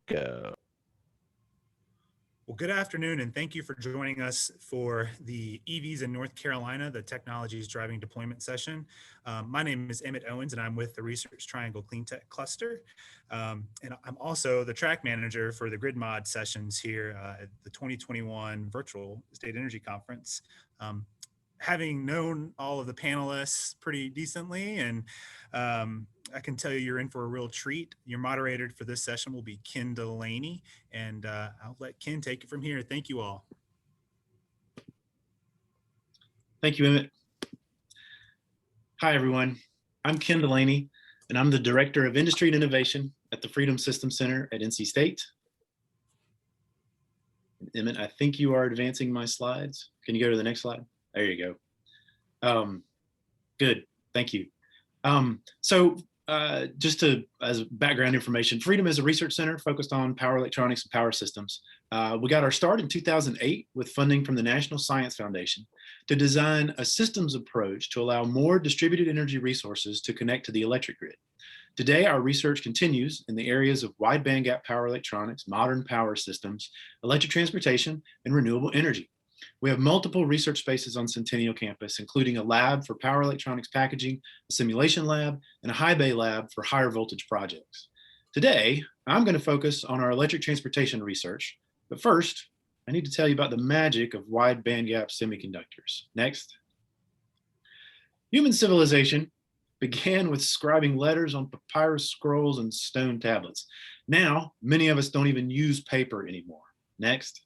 Go. Well, good afternoon, and thank you for joining us for the EVs in North Carolina, the Technologies Driving Deployment session. My name is Emmett Owens, and I'm with the Research Triangle Clean Tech Cluster. And I'm also the track manager for the Grid Mod sessions here at the 2021 Virtual State Energy Conference. Having known all of the panelists pretty decently, and I can tell you you're in for a real treat. Your moderator for this session will be Ken Delaney, and I'll let Ken take it from here. Thank you all. Thank you, Emmett. Hi, everyone. I'm Ken Delaney, and I'm the Director of Industry and Innovation at the Freedom Systems Center at NC State. Emmett, I think you are advancing my slides. Can you go to the next slide? There you go. Good, thank you. Just as background information, Freedom is a research center focused on power electronics and power systems. We got our start in 2008 with funding from the National Science Foundation to design a systems approach to allow more distributed energy resources to connect to the electric grid. Today, our research continues in the areas of wide bandgap power electronics, modern power systems, electric transportation, and renewable energy. We have multiple research spaces on Centennial campus, including a lab for power electronics packaging, a simulation lab, and a high bay lab for higher voltage projects. Today, I'm going to focus on our electric transportation research, but first, I need to tell you about the magic of wide bandgap semiconductors. Next. Human civilization began with scribing letters on papyrus scrolls and stone tablets. Now, many of us don't even use paper anymore. Next.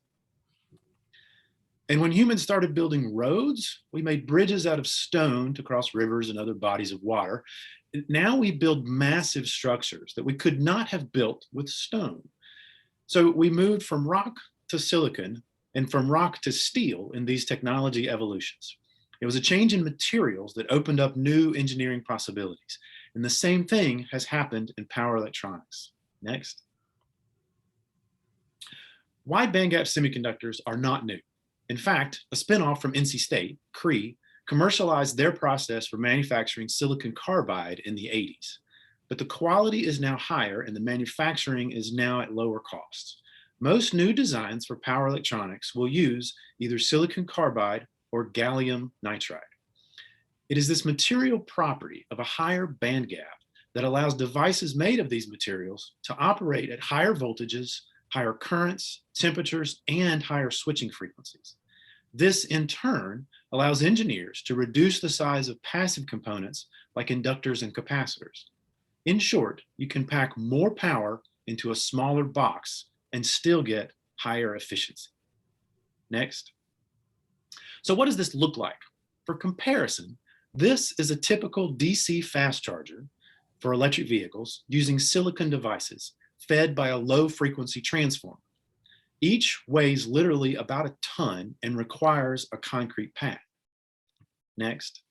And when humans started building roads, we made bridges out of stone to cross rivers and other bodies of water. Now we build massive structures that we could not have built with stone. So we moved from rock to silicon and from rock to steel in these technology evolutions. It was a change in materials that opened up new engineering possibilities. And the same thing has happened in power electronics. Next. Wide bandgap semiconductors are not new. In fact, a spinoff from NC State, Cree, commercialized their process for manufacturing silicon carbide in the 80s. But the quality is now higher and the manufacturing is now at lower costs. Most new designs for power electronics will use either silicon carbide or gallium nitride. It is this material property of a higher band gap that allows devices made of these materials to operate at higher voltages, higher currents, temperatures, and higher switching frequencies. This, in turn, allows engineers to reduce the size of passive components like inductors and capacitors. In short, you can pack more power into a smaller box and still get higher efficiency. Next. So what does this look like? For comparison, this is a typical DC fast charger for electric vehicles using silicon devices fed by a low frequency transformer. Each weighs literally about a ton and requires a concrete pad. Next.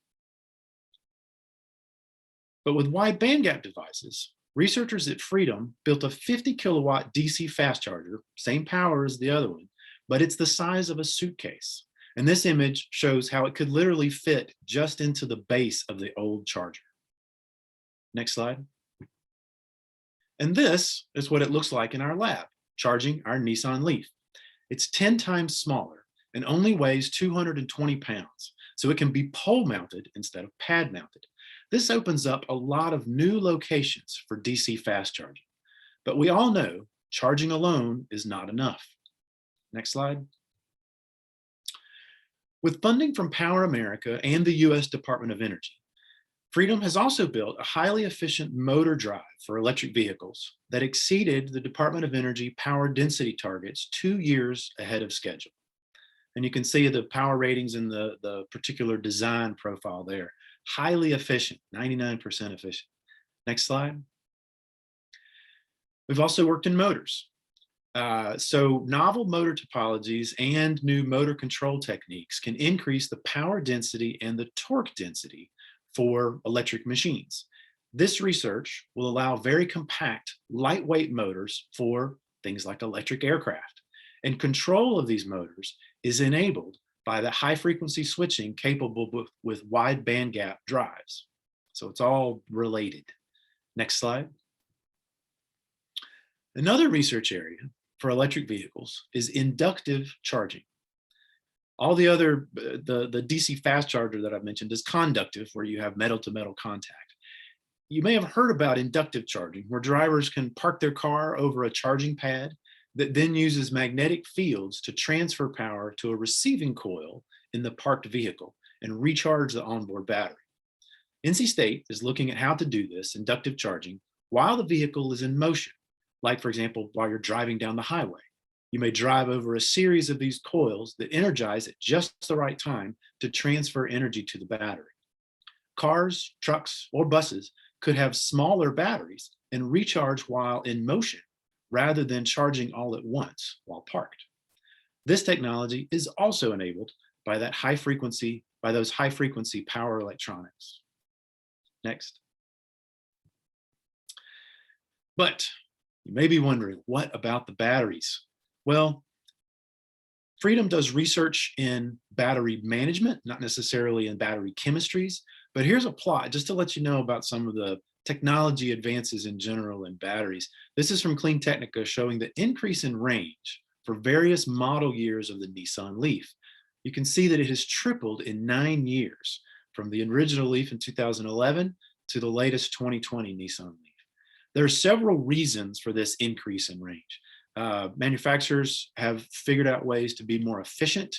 But with wide bandgap devices, researchers at Freedom built a 50 kilowatt DC fast charger, same power as the other one, but it's the size of a suitcase. And this image shows how it could literally fit just into the base of the old charger. Next slide. And this is what it looks like in our lab, charging our Nissan Leaf. It's 10 times smaller and only weighs 220 pounds, so it can be pole mounted instead of pad mounted. This opens up a lot of new locations for DC fast charging, but we all know charging alone is not enough. Next slide. With funding from Power America and the US Department of Energy, Freedom has also built a highly efficient motor drive for electric vehicles that exceeded the Department of Energy power density targets 2 years ahead of schedule. And you can see the power ratings in the particular design profile there. Highly efficient, 99% efficient. Next slide. We've also worked in motors. So novel motor topologies and new motor control techniques can increase the power density and the torque density for electric machines. This research will allow very compact, lightweight motors for things like electric aircraft. And control of these motors is enabled by the high frequency switching capable with wide bandgap drives. So it's all related. Next slide. Another research area for electric vehicles is inductive charging. All the other, the DC fast charger that I've mentioned is conductive, where you have metal to metal contact. You may have heard about inductive charging, where drivers can park their car over a charging pad that then uses magnetic fields to transfer power to a receiving coil in the parked vehicle and recharge the onboard battery. NC State is looking at how to do this inductive charging while the vehicle is in motion, like, for example, while you're driving down the highway. You may drive over a series of these coils that energize at just the right time to transfer energy to the battery. Cars, trucks, or buses could have smaller batteries and recharge while in motion rather than charging all at once while parked. This technology is also enabled by those high frequency power electronics. Next. But you may be wondering, what about the batteries? Well, Freedom does research in battery management, not necessarily in battery chemistries, but here's a plot just to let you know about some of the technology advances in general in batteries. This is from Clean Technica, showing the increase in range for various model years of the Nissan Leaf. You can see that it has tripled in 9 years, from the original Leaf in 2011 to the latest 2020 Nissan Leaf. There are several reasons for this increase in range. Manufacturers have figured out ways to be more efficient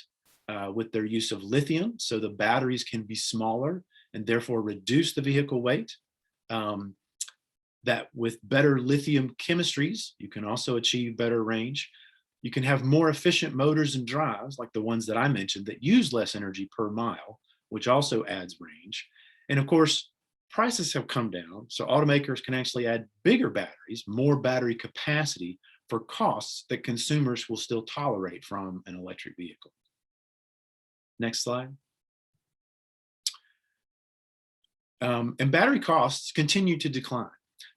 with their use of lithium, so the batteries can be smaller and therefore reduce the vehicle weight. That with better lithium chemistries, you can also achieve better range. You can have more efficient motors and drives, like the ones that I mentioned, that use less energy per mile, which also adds range. And of course, prices have come down, so automakers can actually add bigger batteries, more battery capacity for costs that consumers will still tolerate from an electric vehicle. Next slide. And battery costs continue to decline.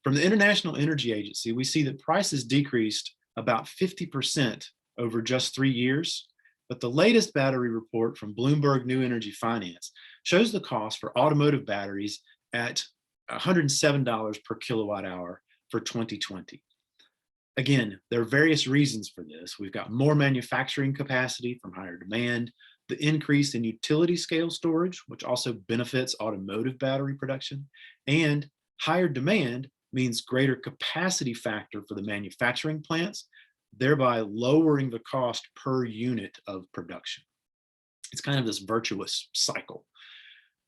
From the International Energy Agency, we see that prices decreased about 50% over just 3 years. But the latest battery report from Bloomberg New Energy Finance shows the cost for automotive batteries at $107 per kilowatt hour for 2020. Again, there are various reasons for this. We've got more manufacturing capacity from higher demand, the increase in utility scale storage, which also benefits automotive battery production, and higher demand means greater capacity factor for the manufacturing plants, thereby lowering the cost per unit of production. It's kind of this virtuous cycle.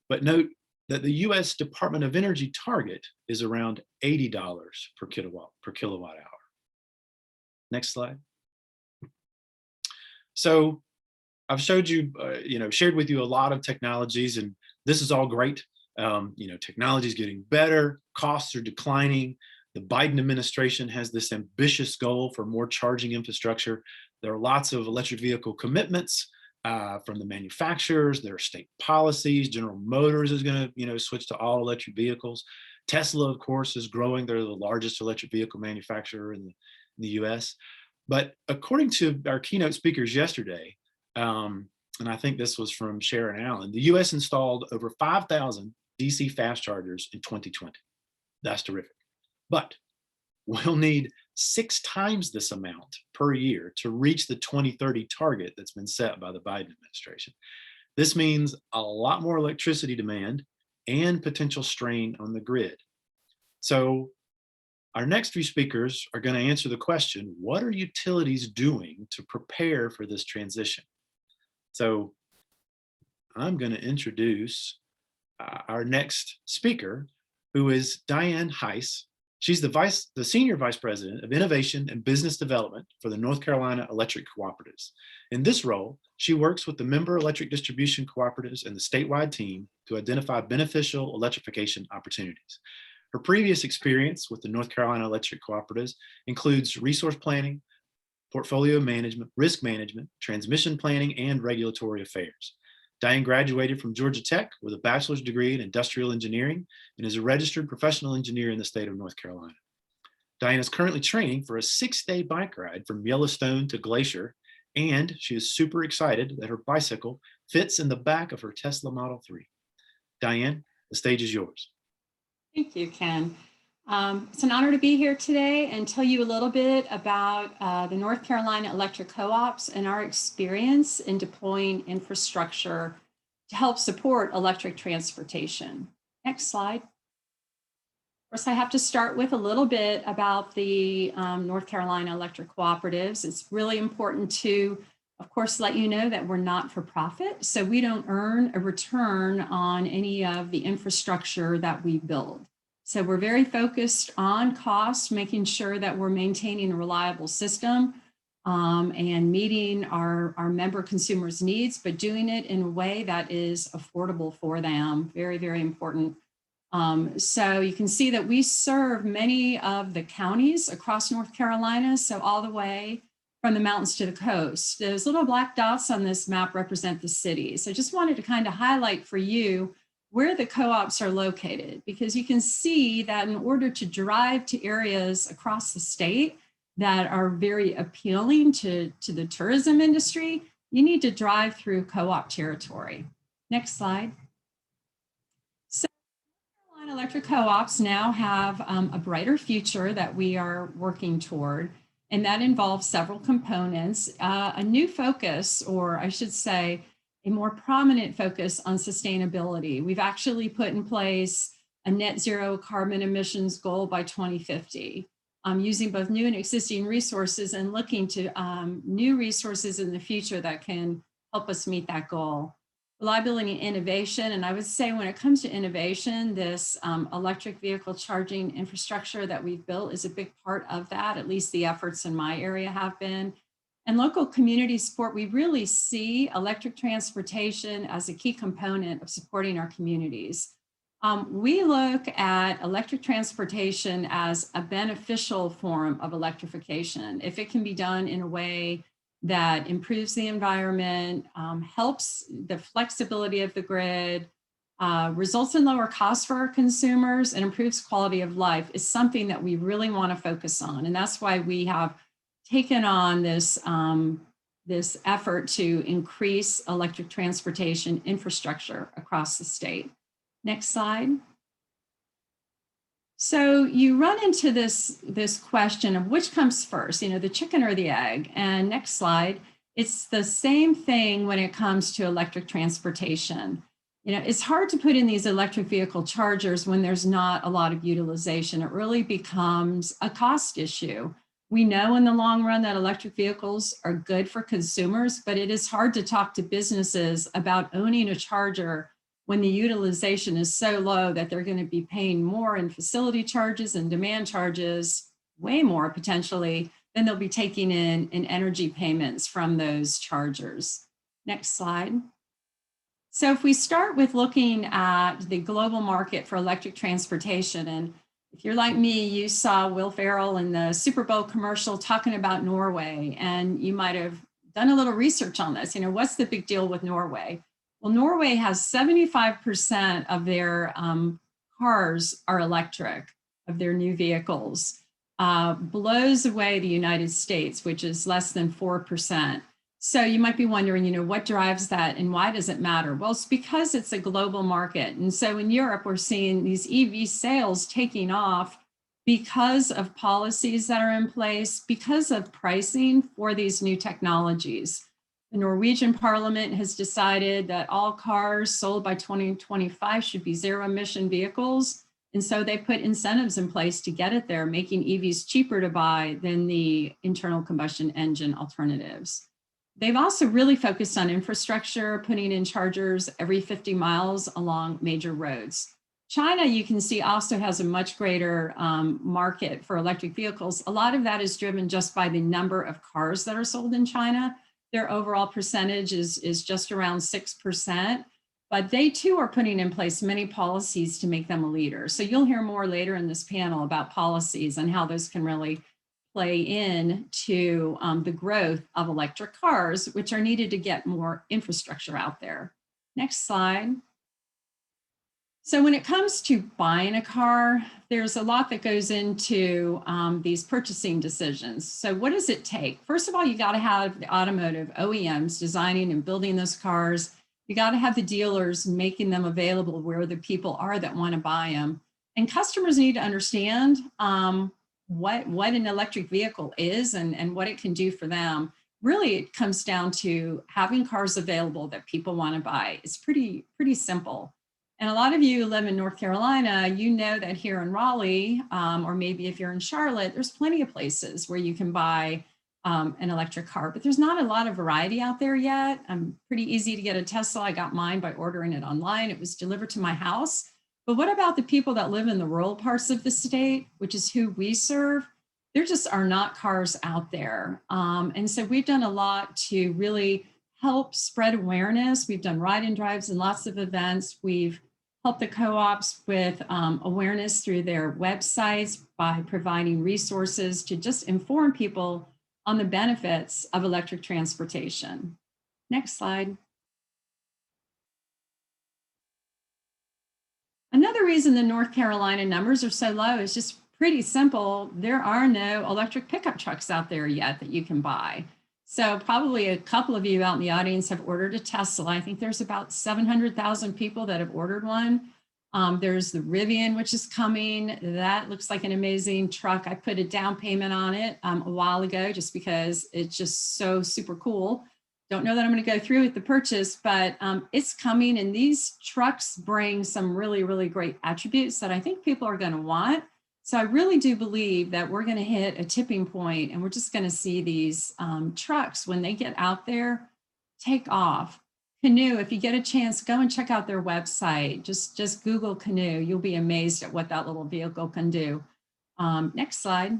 But note that the US Department of Energy target is around $80 per kilowatt hour. Next slide. So I've showed you, shared with you a lot of technologies, and this is all great. Technology is getting better, costs are declining. The Biden administration has this ambitious goal for more charging infrastructure. There are lots of electric vehicle commitments from the manufacturers. There are state policies. General Motors is going to, switch to all electric vehicles. Tesla, of course, is growing. They're the largest electric vehicle manufacturer in the US. But according to our keynote speakers yesterday, and I think this was from Sharon Allen, the US installed over 5,000 DC fast chargers in 2020. That's terrific. But we'll need 6 times this amount per year to reach the 2030 target that's been set by the Biden administration. This means a lot more electricity demand and potential strain on the grid. So our next few speakers are going to answer the question, what are utilities doing to prepare for this transition? So I'm going to introduce our next speaker, who is Diane Heiss. She's the Senior Vice President of Innovation and Business Development for the North Carolina Electric Cooperatives. In this role, she works with the member electric distribution cooperatives and the statewide team to identify beneficial electrification opportunities. Her previous experience with the North Carolina Electric Cooperatives includes resource planning, portfolio management, risk management, transmission planning, and regulatory affairs. Diane graduated from Georgia Tech with a bachelor's degree in industrial engineering and is a registered professional engineer in the state of North Carolina. Diane is currently training for a 6-day bike ride from Yellowstone to Glacier, and she is super excited that her bicycle fits in the back of her Tesla Model 3. Diane, the stage is yours. Thank you, Ken. It's an honor to be here today and tell you a little bit about the North Carolina Electric Co-ops and our experience in deploying infrastructure to help support electric transportation. Next slide. Of course, I have to start with a little bit about the North Carolina Electric Cooperatives. It's really important to, of course, let you know that we're not for profit, so we don't earn a return on any of the infrastructure that we build. So we're very focused on cost, making sure that we're maintaining a reliable system and meeting our member consumers' needs, but doing it in a way that is affordable for them. Very, very important. So you can see that we serve many of the counties across North Carolina, so all the way from the mountains to the coast. Those little black dots on this map represent the cities. I just wanted to kind of highlight for you where the co-ops are located, because you can see that in order to drive to areas across the state that are very appealing to the tourism industry, you need to drive through co-op territory. Next slide. So Carolina Electric Co-ops now have a brighter future that we are working toward, and that involves several components, a new focus, or I should say, a more prominent focus on sustainability. We've actually put in place a net zero carbon emissions goal by 2050, using both new and existing resources and looking to new resources in the future that can help us meet that goal. Reliability and innovation, and I would say when it comes to innovation, this electric vehicle charging infrastructure that we've built is a big part of that, at least the efforts in my area have been. And local community support, we really see electric transportation as a key component of supporting our communities. We look at electric transportation as a beneficial form of electrification. If it can be done in a way that improves the environment, helps the flexibility of the grid, results in lower costs for our consumers, and improves quality of life, is something that we really want to focus on. And that's why we have taken on this, this effort to increase electric transportation infrastructure across the state. Next slide. So you run into this question of which comes first, the chicken or the egg. And next slide, it's the same thing when it comes to electric transportation. It's hard to put in these electric vehicle chargers when there's not a lot of utilization. It really becomes a cost issue. We know in the long run that electric vehicles are good for consumers, but it is hard to talk to businesses about owning a charger when the utilization is so low that they're going to be paying more in facility charges and demand charges, way more potentially, than they'll be taking in energy payments from those chargers. Next slide. So if we start with looking at the global market for electric transportation, and if you're like me, you saw Will Ferrell in the Super Bowl commercial talking about Norway, and you might have done a little research on this. What's the big deal with Norway? Well, Norway has 75% of their cars are electric, of their new vehicles, blows away the United States, which is less than 4%. So you might be wondering, what drives that and why does it matter? Well, it's because it's a global market. And so in Europe, we're seeing these EV sales taking off because of policies that are in place, because of pricing for these new technologies. The Norwegian parliament has decided that all cars sold by 2025 should be zero emission vehicles. And so they put incentives in place to get it there, making EVs cheaper to buy than the internal combustion engine alternatives. They've also really focused on infrastructure, putting in chargers every 50 miles along major roads. China, you can see, also has a much greater market for electric vehicles. A lot of that is driven just by the number of cars that are sold in China. Their overall percentage is just around 6%, but they too are putting in place many policies to make them a leader. So you'll hear more later in this panel about policies and how those can really play in to the growth of electric cars, which are needed to get more infrastructure out there. Next slide. So when it comes to buying a car, there's a lot that goes into these purchasing decisions. So what does it take? First of all, you got to have the automotive OEMs designing and building those cars. You got to have the dealers making them available where the people are that want to buy them. And customers need to understand what an electric vehicle is and what it can do for them. Really, it comes down to having cars available that people want to buy. It's pretty simple. And a lot of you live in North Carolina, you know that here in Raleigh, or maybe if you're in Charlotte, there's plenty of places where you can buy an electric car, but there's not a lot of variety out there yet. Pretty easy to get a Tesla. I got mine by ordering it online. It was delivered to my house. But what about the people that live in the rural parts of the state, which is who we serve? There just are not cars out there. And so we've done a lot to really help spread awareness. We've done ride-in drives and lots of events. We've helped the co-ops with awareness through their websites by providing resources to just inform people on the benefits of electric transportation. Next slide. Another reason the North Carolina numbers are so low is just pretty simple. There are no electric pickup trucks out there yet that you can buy. So probably a couple of you out in the audience have ordered a Tesla. I think there's about 700,000 people that have ordered one. There's the Rivian, which is coming. That looks like an amazing truck. I put a down payment on it a while ago just because it's just so super cool. Don't know that I'm going to go through with the purchase, but it's coming. And these trucks bring some really great attributes that I think people are going to want. So I really do believe that we're going to hit a tipping point and we're just going to see these trucks, when they get out there, take off. Canoo, if you get a chance, go and check out their website. Just Google Canoo. You'll be amazed at what that little vehicle can do. Next slide.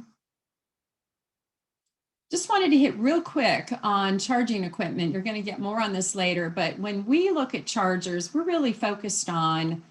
Just wanted to hit real quick on charging equipment. You're going to get more on this later, but when we look at chargers, we're really focused on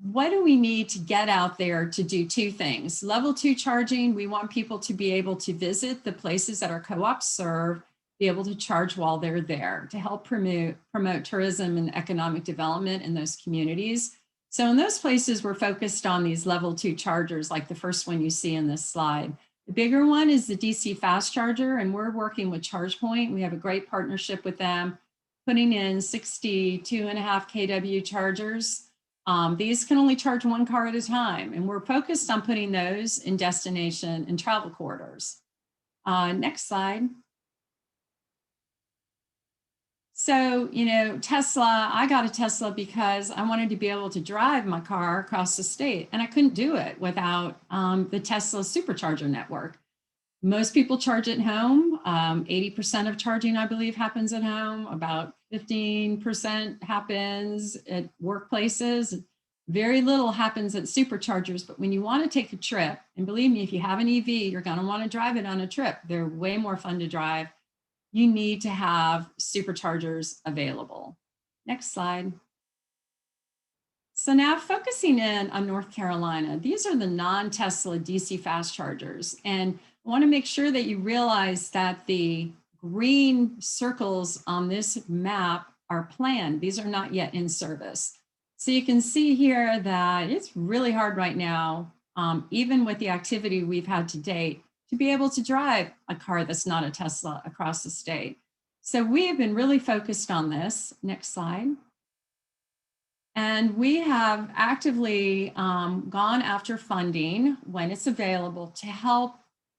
what do we need to get out there to do two things. Level 2 charging, we want people to be able to visit the places that our co-ops serve, be able to charge while they're there to help promote tourism and economic development in those communities. So in those places, we're focused on these level 2 chargers, like the first one you see in this slide. The bigger one is the DC fast charger, and we're working with ChargePoint. We have a great partnership with them, putting in 62.5 kW chargers. These can only charge one car at a time, and we're focused on putting those in destination and travel corridors. Next slide. So, you know, Tesla, I got a Tesla because I wanted to be able to drive my car across the state, and I couldn't do it without the Tesla supercharger network. Most people charge at home. 80% of charging, I believe, happens at home. About 15% happens at workplaces. Very little happens at superchargers, but when you want to take a trip, and believe me, if you have an EV, you're going to want to drive it on a trip. They're way more fun to drive. You need to have superchargers available. Next slide. So now focusing in on North Carolina, these are the non-Tesla DC fast chargers. And I want to make sure that you realize that the green circles on this map are planned. These are not yet in service. So you can see here that it's really hard right now, even with the activity we've had to date, to be able to drive a car that's not a Tesla across the state. So we have been really focused on this. Next slide. And we have actively gone after funding when it's available to help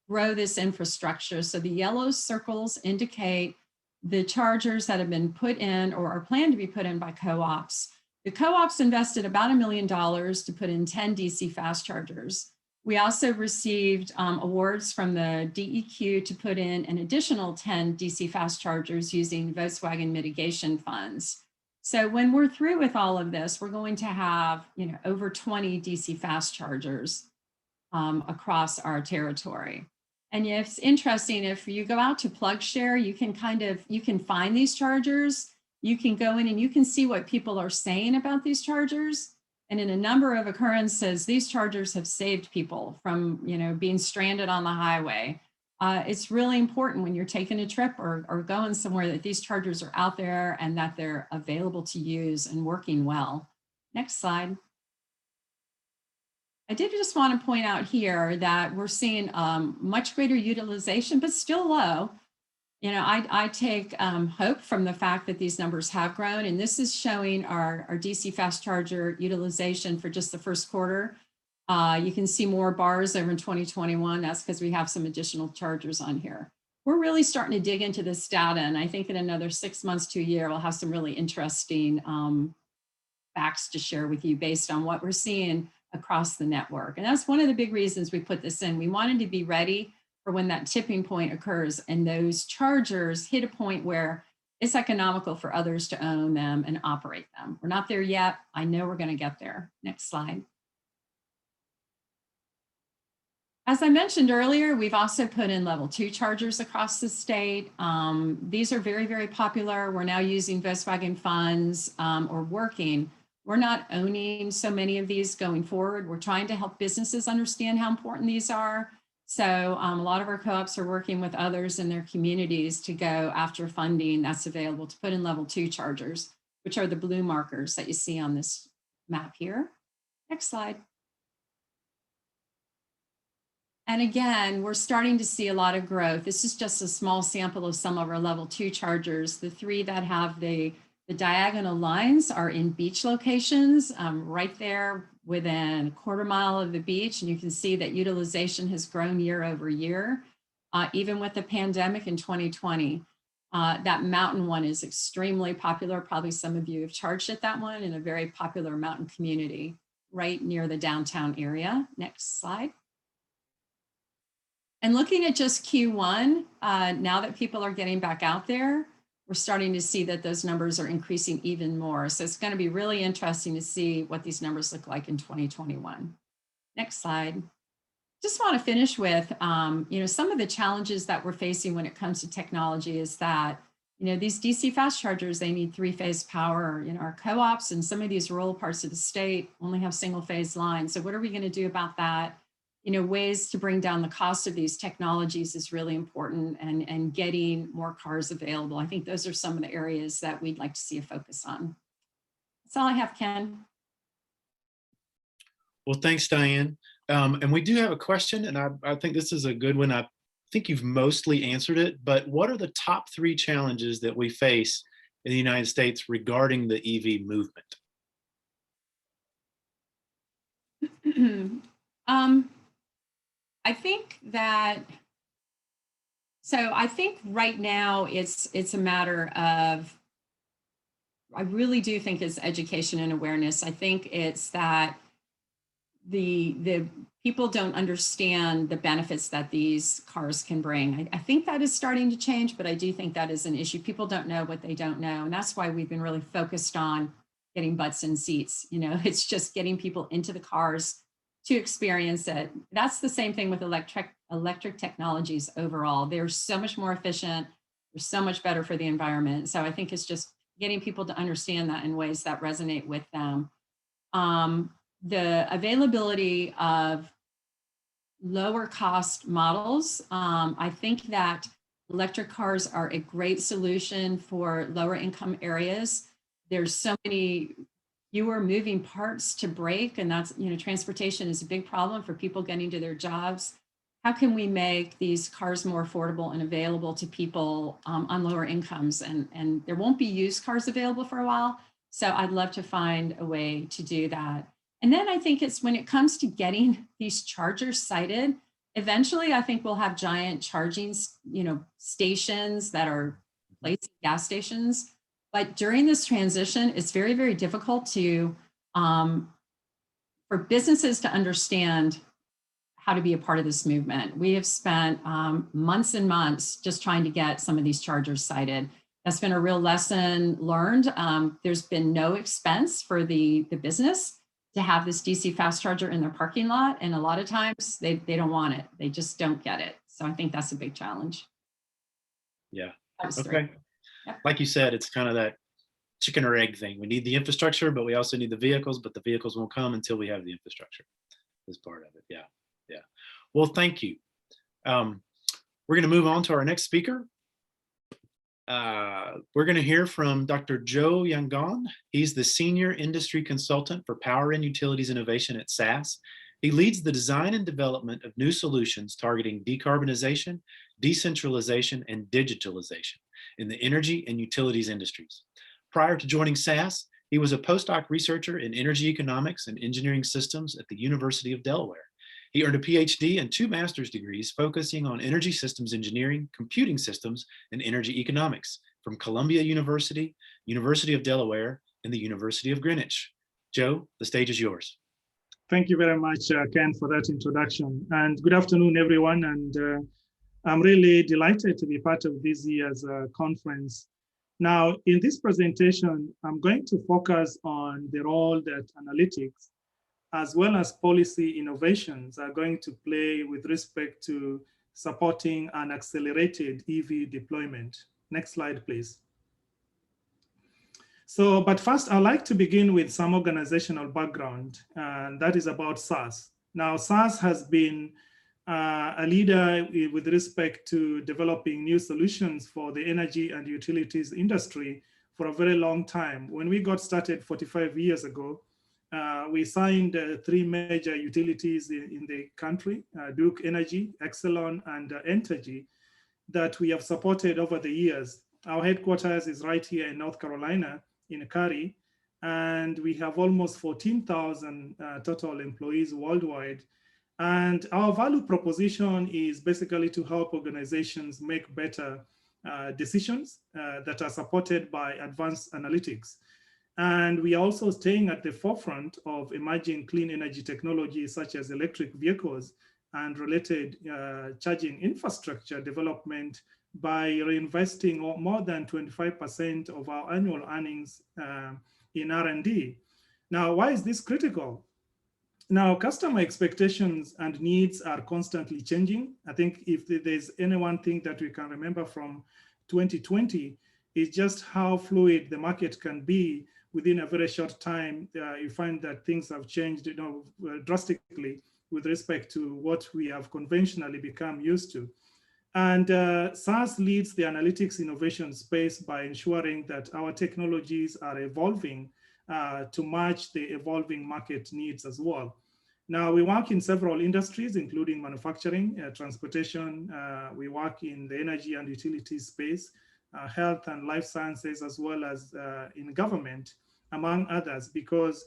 grow this infrastructure. So the yellow circles indicate the chargers that have been put in or are planned to be put in by co-ops. The co-ops invested about $1 million to put in 10 DC fast chargers. We also received awards from the DEQ to put in an additional 10 DC fast chargers using Volkswagen mitigation funds. So when we're through with all of this, we're going to have, you know, over 20 DC fast chargers across our territory. And it's interesting, if you go out to PlugShare, you can find these chargers. You can go in and you can see what people are saying about these chargers. And in a number of occurrences, these chargers have saved people from, you know, being stranded on the highway. It's really important when you're taking a trip or going somewhere that these chargers are out there and that they're available to use and working well. Next slide. I did just want to point out here that we're seeing much greater utilization, but still low, I take hope from the fact that these numbers have grown, and this is showing our DC fast charger utilization for just the first quarter. You can see more bars over in 2021. That's because we have some additional chargers on here. We're really starting to dig into this data, and I think in another 6 months to a year, we'll have some really interesting facts to share with you based on what we're seeing across the network. And that's one of the big reasons we put this in. We wanted to be ready for when that tipping point occurs and those chargers hit a point where it's economical for others to own them and operate them. We're not there yet. I know we're going to get there. Next slide. As I mentioned earlier, we've also put in level 2 chargers across the state. These are very, very popular. We're now using Volkswagen funds or working. We're not owning so many of these going forward. We're trying to help businesses understand how important these are. So a lot of our co-ops are working with others in their communities to go after funding that's available to put in level 2 chargers, which are the blue markers that you see on this map here. Next slide. And again, we're starting to see a lot of growth. This is just a small sample of some of our level 2 chargers. The 3 that have the diagonal lines are in beach locations, right there within a quarter mile of the beach. And you can see that utilization has grown year over year, even with the pandemic in 2020. That mountain one is extremely popular. Probably some of you have charged at that one in a very popular mountain community right near the downtown area. Next slide. And looking at just Q1, now that people are getting back out there, we're starting to see that those numbers are increasing even more. So it's going to be really interesting to see what these numbers look like in 2021. Next slide. Just want to finish with, some of the challenges that we're facing when it comes to technology is that, these DC fast chargers, they need 3-phase power. Our co-ops and some of these rural parts of the state only have single-phase lines. So what are we going to do about that? Ways to bring down the cost of these technologies is really important, and getting more cars available. I think those are some of the areas that we'd like to see a focus on. That's all I have, Ken. Well, thanks, Diane. And we do have a question, and I think this is a good one. I think you've mostly answered it, but what are the top 3 challenges that we face in the United States regarding the EV movement? I think right now it's a matter of, I really do think it's education and awareness. I think it's that the people don't understand the benefits that these cars can bring. I think that is starting to change, but I do think that is an issue. People don't know what they don't know. And that's why we've been really focused on getting butts in seats. It's just getting people into the cars to experience it. That's the same thing with electric technologies overall. They're so much more efficient. They're so much better for the environment. So I think it's just getting people to understand that in ways that resonate with them. The availability of lower cost models. I think that electric cars are a great solution for lower income areas. There's so many fewer moving parts to break, and that's, transportation is a big problem for people getting to their jobs. How can we make these cars more affordable and available to people on lower incomes? And there won't be used cars available for a while. So I'd love to find a way to do that. And then I think it's when it comes to getting these chargers sited, eventually I think we'll have giant charging, stations that are replacing gas stations. But during this transition, it's very, very difficult to, for businesses to understand how to be a part of this movement. We have spent months and months just trying to get some of these chargers sited. That's been a real lesson learned. There's been no expense for the business to have this DC fast charger in their parking lot. And a lot of times they don't want it. They just don't get it. So I think that's a big challenge. Yeah. Okay. Yep. Like you said, it's kind of that chicken or egg thing. We need the infrastructure, but we also need the vehicles, but the vehicles won't come until we have the infrastructure as part of it. Yeah. Yeah. Well, thank you. We're going to move on to our next speaker. We're going to hear from Dr. Joe Yangon. He's the Senior Industry Consultant for Power and Utilities Innovation at SAS. He leads the design and development of new solutions targeting decarbonization, decentralization, and digitalization in the energy and utilities industries. Prior to joining SAS, he was a postdoc researcher in energy economics and engineering systems at the University of Delaware. He earned a PhD and 2 master's degrees focusing on energy systems engineering, computing systems, and energy economics from Columbia University, University of Delaware, and the University of Greenwich. Joe, the stage is yours. Thank you very much, Ken, for that introduction. And good afternoon, everyone. And I'm really delighted to be part of this year's conference. Now, in this presentation, I'm going to focus on the role that analytics, as well as policy innovations, are going to play with respect to supporting an accelerated EV deployment. Next slide, please. So, but first, I'd like to begin with some organizational background, and that is about SAS. Now, SAS has been a leader with respect to developing new solutions for the energy and utilities industry for a very long time. When we got started 45 years ago, we signed 3 major utilities in the country, Duke Energy, Exelon, and Entergy, that we have supported over the years. Our headquarters is right here in North Carolina, in Cary, and we have almost 14,000 total employees worldwide. And our value proposition is basically to help organizations make better decisions that are supported by advanced analytics. And we are also staying at the forefront of emerging clean energy technologies such as electric vehicles and related charging infrastructure development by reinvesting more than 25% of our annual earnings in R&D. Now, why is this critical? Now, customer expectations and needs are constantly changing. I think if there's any one thing that we can remember from 2020 is just how fluid the market can be. Within a very short time, you find that things have changed, drastically with respect to what we have conventionally become used to. And SAS leads the analytics innovation space by ensuring that our technologies are evolving to match the evolving market needs as well. Now, we work in several industries, including manufacturing, transportation. We work in the energy and utilities space, health and life sciences, as well as in government, among others, because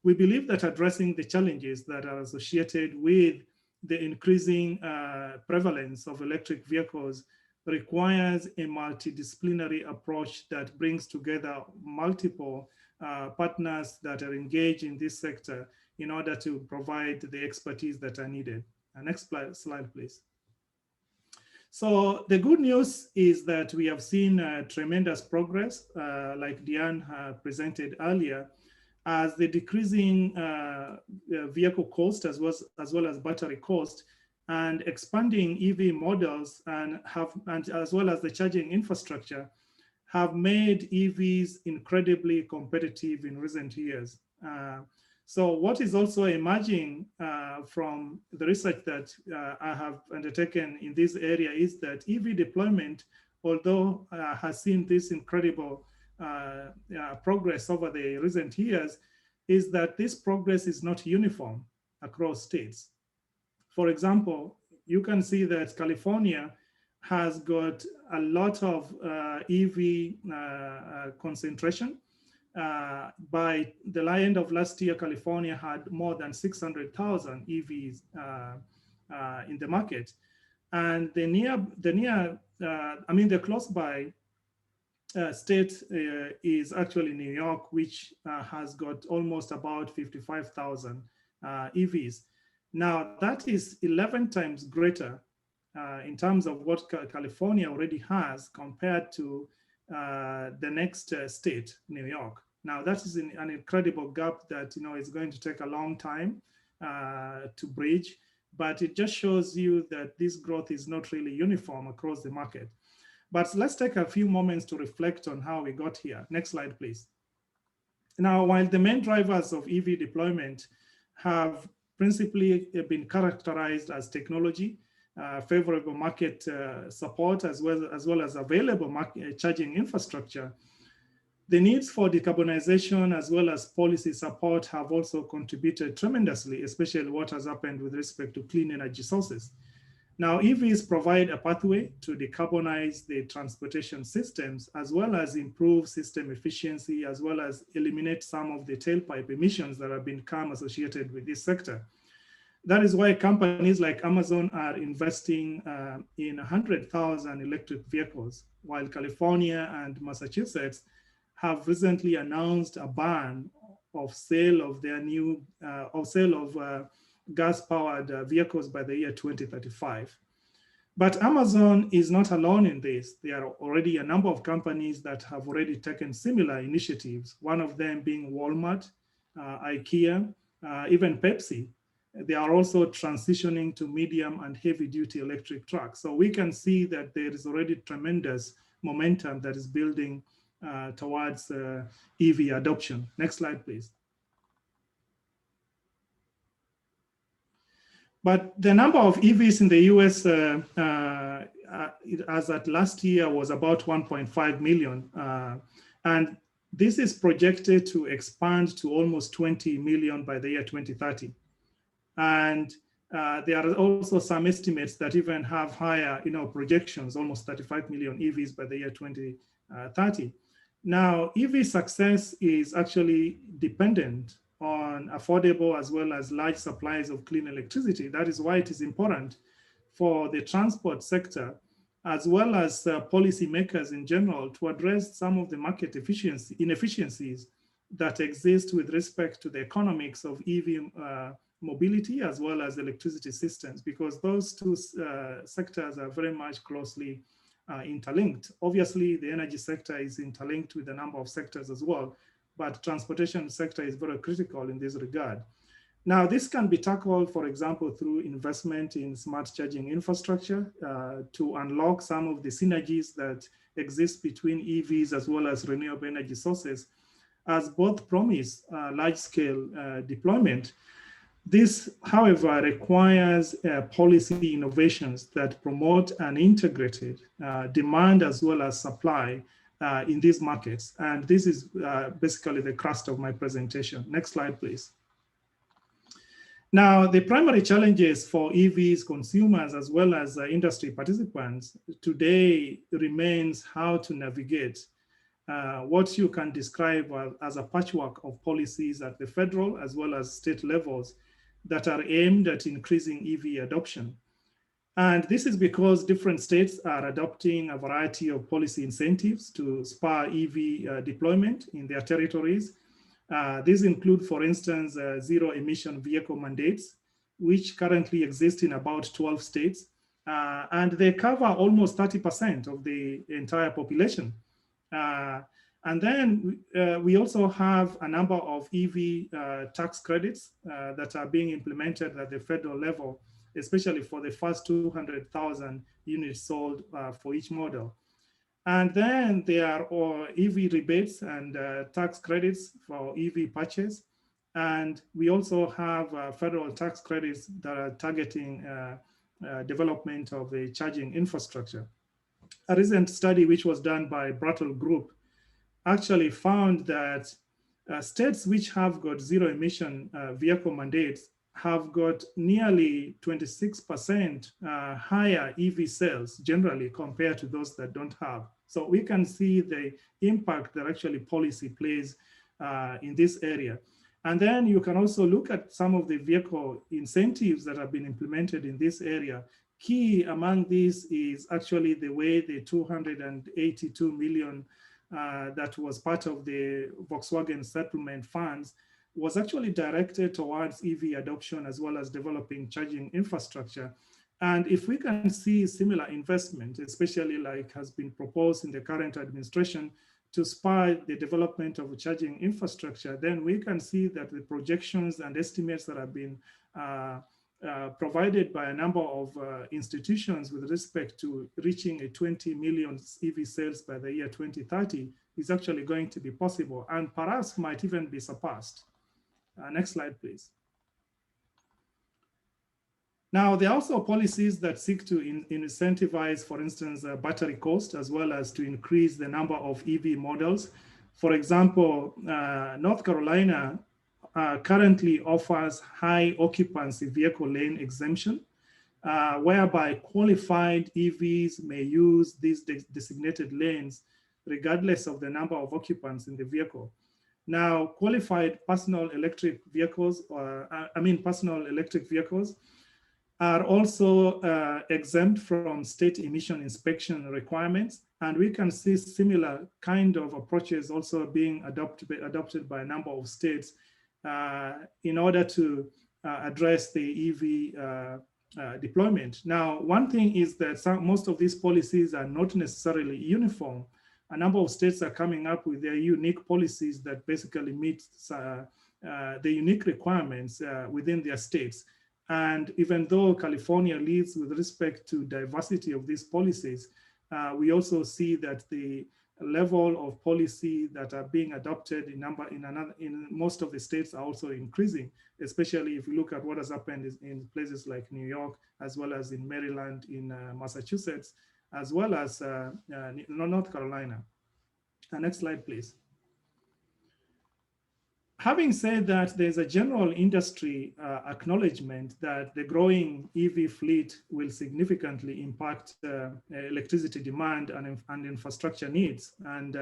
we believe that addressing the challenges that are associated with the increasing prevalence of electric vehicles requires a multidisciplinary approach that brings together multiple partners that are engaged in this sector in order to provide the expertise that are needed. Next slide, please. So the good news is that we have seen tremendous progress, like Diane presented earlier, as the decreasing vehicle cost as well as battery cost and expanding EV models and as well as the charging infrastructure have made EVs incredibly competitive in recent years. So what is also emerging from the research that I have undertaken in this area is that EV deployment, although has seen this incredible progress over the recent years, is that this progress is not uniform across states. For example, you can see that California has got a lot of EV concentration. By the end of last year, California had more than 600,000 EVs in the market. And the close by state is actually New York, which has got almost about 55,000 EVs. Now, that is 11 times greater in terms of what California already has compared to the next state, New York. Now, that is an incredible gap that is going to take a long time to bridge, but it just shows you that this growth is not really uniform across the market. But let's take a few moments to reflect on how we got here. Next slide, please. Now, while the main drivers of EV deployment have principally been characterized as technology, favorable market support, as well as available charging infrastructure, the needs for decarbonization as well as policy support have also contributed tremendously, especially what has happened with respect to clean energy sources. Now, EVs provide a pathway to decarbonize the transportation systems, as well as improve system efficiency, as well as eliminate some of the tailpipe emissions that have become associated with this sector. That is why companies like Amazon are investing in 100,000 electric vehicles, while California and Massachusetts have recently announced a ban of sale of their new gas-powered vehicles by the year 2035. But Amazon is not alone in this. There are already a number of companies that have already taken similar initiatives, one of them being Walmart, IKEA, even Pepsi. They are also transitioning to medium and heavy duty electric trucks. So we can see that there is already tremendous momentum that is building towards EV adoption. Next slide, please. But the number of EVs in the US as at last year was about 1.5 million. And this is projected to expand to almost 20 million by the year 2030. And there are also some estimates that even have higher projections, almost 35 million EVs by the year 2030. Now, EV success is actually dependent on affordable as well as large supplies of clean electricity. That is why it is important for the transport sector, as well as policymakers in general, to address some of the market inefficiencies that exist with respect to the economics of EV mobility as well as electricity systems, because those two sectors are very much closely interlinked. Obviously, the energy sector is interlinked with a number of sectors as well, but transportation sector is very critical in this regard. Now, this can be tackled, for example, through investment in smart charging infrastructure to unlock some of the synergies that exist between EVs as well as renewable energy sources, as both promise large-scale deployment. This, however, requires policy innovations that promote an integrated demand as well as supply in these markets. And this is basically the crust of my presentation. Next slide, please. Now, the primary challenges for EVs consumers as well as industry participants today remains how to navigate what you can describe as a patchwork of policies at the federal as well as state levels that are aimed at increasing EV adoption. And this is because different states are adopting a variety of policy incentives to spur EV deployment in their territories. These include, for instance, zero emission vehicle mandates, which currently exist in about 12 states. And they cover almost 30% of the entire population. And then we also have a number of EV tax credits that are being implemented at the federal level, especially for the first 200,000 units sold for each model. And then there are EV rebates and tax credits for EV purchase. And we also have federal tax credits that are targeting development of the charging infrastructure. A recent study which was done by Brattle Group actually found that states which have got zero emission vehicle mandates have got nearly 26% higher EV sales generally compared to those that don't have. So we can see the impact that actually policy plays in this area. And then you can also look at some of the vehicle incentives that have been implemented in this area. Key among these is actually the way the 282 million that was part of the Volkswagen settlement funds was actually directed towards EV adoption as well as developing charging infrastructure. And if we can see similar investment, especially like has been proposed in the current administration to spur the development of charging infrastructure, then we can see that the projections and estimates that have been provided by a number of institutions with respect to reaching a 20 million EV sales by the year 2030 is actually going to be possible, and perhaps might even be surpassed. Next slide, please. Now, there are also policies that seek to incentivize, for instance, battery cost, as well as to increase the number of EV models. For example, North Carolina currently offers high occupancy vehicle lane exemption whereby qualified EVs may use these designated lanes regardless of the number of occupants in the vehicle. Now, qualified personal electric vehicles, personal electric vehicles are also exempt from state emission inspection requirements. And we can see similar kind of approaches also being adopted by a number of states in order to address the EV deployment. Now, one thing is that most of these policies are not necessarily uniform. A number of states are coming up with their unique policies that basically meet the unique requirements within their states. And even though California leads with respect to diversity of these policies, we also see that the level of policy that are being adopted in most of the states are also increasing, especially if you look at what has happened in places like New York, as well as in Maryland, in Massachusetts, as well as North Carolina. Next slide, please. Having said that, there's a general industry acknowledgement that the growing EV fleet will significantly impact electricity demand and infrastructure needs. And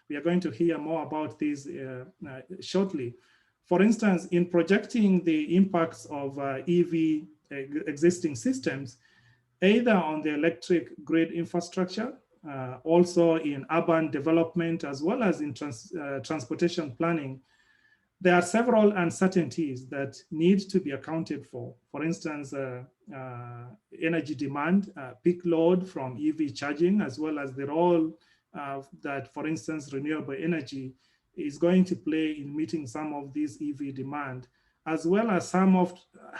we are going to hear more about this shortly. For instance, in projecting the impacts of EV existing systems, either on the electric grid infrastructure, also in urban development, as well as in transportation planning, there are several uncertainties that need to be accounted for. For instance, energy demand, peak load from EV charging, as well as the role that, for instance, renewable energy is going to play in meeting some of these EV demand, as well as some of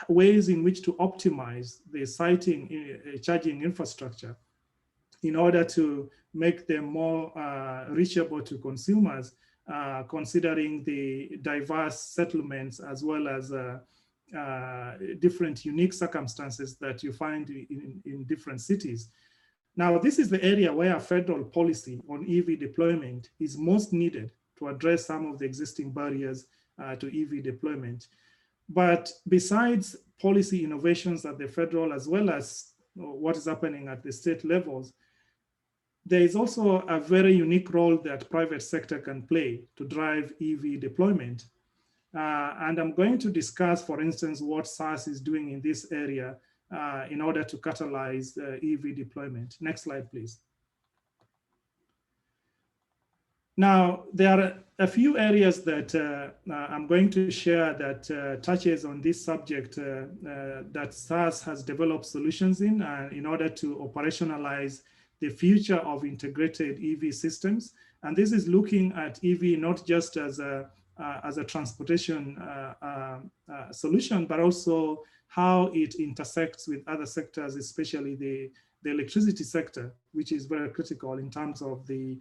ways in which to optimize the siting charging infrastructure in order to make them more reachable to consumers, considering the diverse settlements as well as different unique circumstances that you find in different cities. Now, this is the area where federal policy on EV deployment is most needed to address some of the existing barriers to EV deployment. But besides policy innovations at the federal as well as what is happening at the state levels, there is also a very unique role that private sector can play to drive EV deployment. And I'm going to discuss, for instance, what SAS is doing in this area in order to catalyze EV deployment. Next slide, please. Now, there are a few areas that I'm going to share that touches on this subject that SAS has developed solutions in order to operationalize the future of integrated EV systems. And this is looking at EV not just as a transportation solution, but also how it intersects with other sectors, especially the electricity sector, which is very critical in terms of the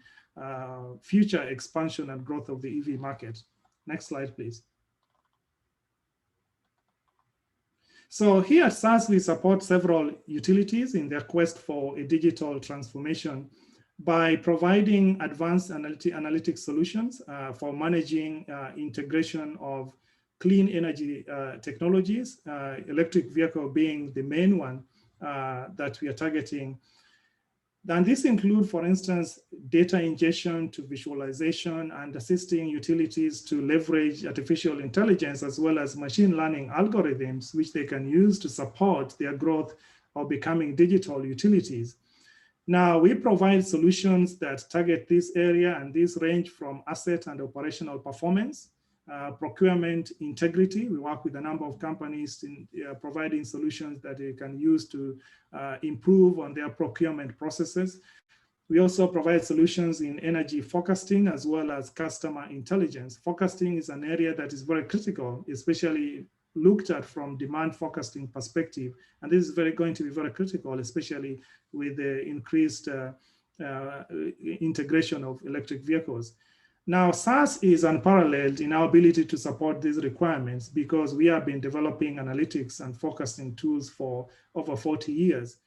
future expansion and growth of the EV market. Next slide, please. So here at SAS, we support several utilities in their quest for a digital transformation by providing advanced analytic solutions for managing integration of clean energy technologies, electric vehicle being the main one that we are targeting. And this includes, for instance, data ingestion to visualization and assisting utilities to leverage artificial intelligence as well as machine learning algorithms, which they can use to support their growth of becoming digital utilities. Now, we provide solutions that target this area, and these range from asset and operational performance, procurement integrity. We work with a number of companies in providing solutions that they can use to improve on their procurement processes. We also provide solutions in energy forecasting as well as customer intelligence. Forecasting is an area that is very critical, especially looked at from demand forecasting perspective. And this is going to be very critical, especially with the increased integration of electric vehicles. Now, SAS is unparalleled in our ability to support these requirements because we have been developing analytics and forecasting tools for over 40 years.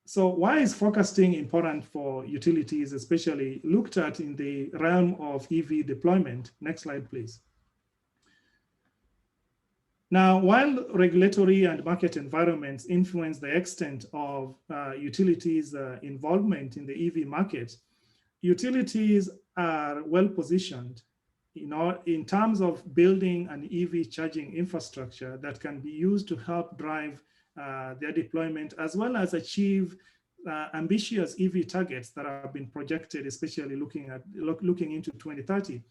So why is forecasting important for utilities, especially looked at in the realm of EV deployment? Next slide, please. Now, while regulatory and market environments influence the extent of utilities' involvement in the EV market, utilities are well positioned in terms of building an EV charging infrastructure that can be used to help drive their deployment, as well as achieve ambitious EV targets that have been projected, especially looking into 2030.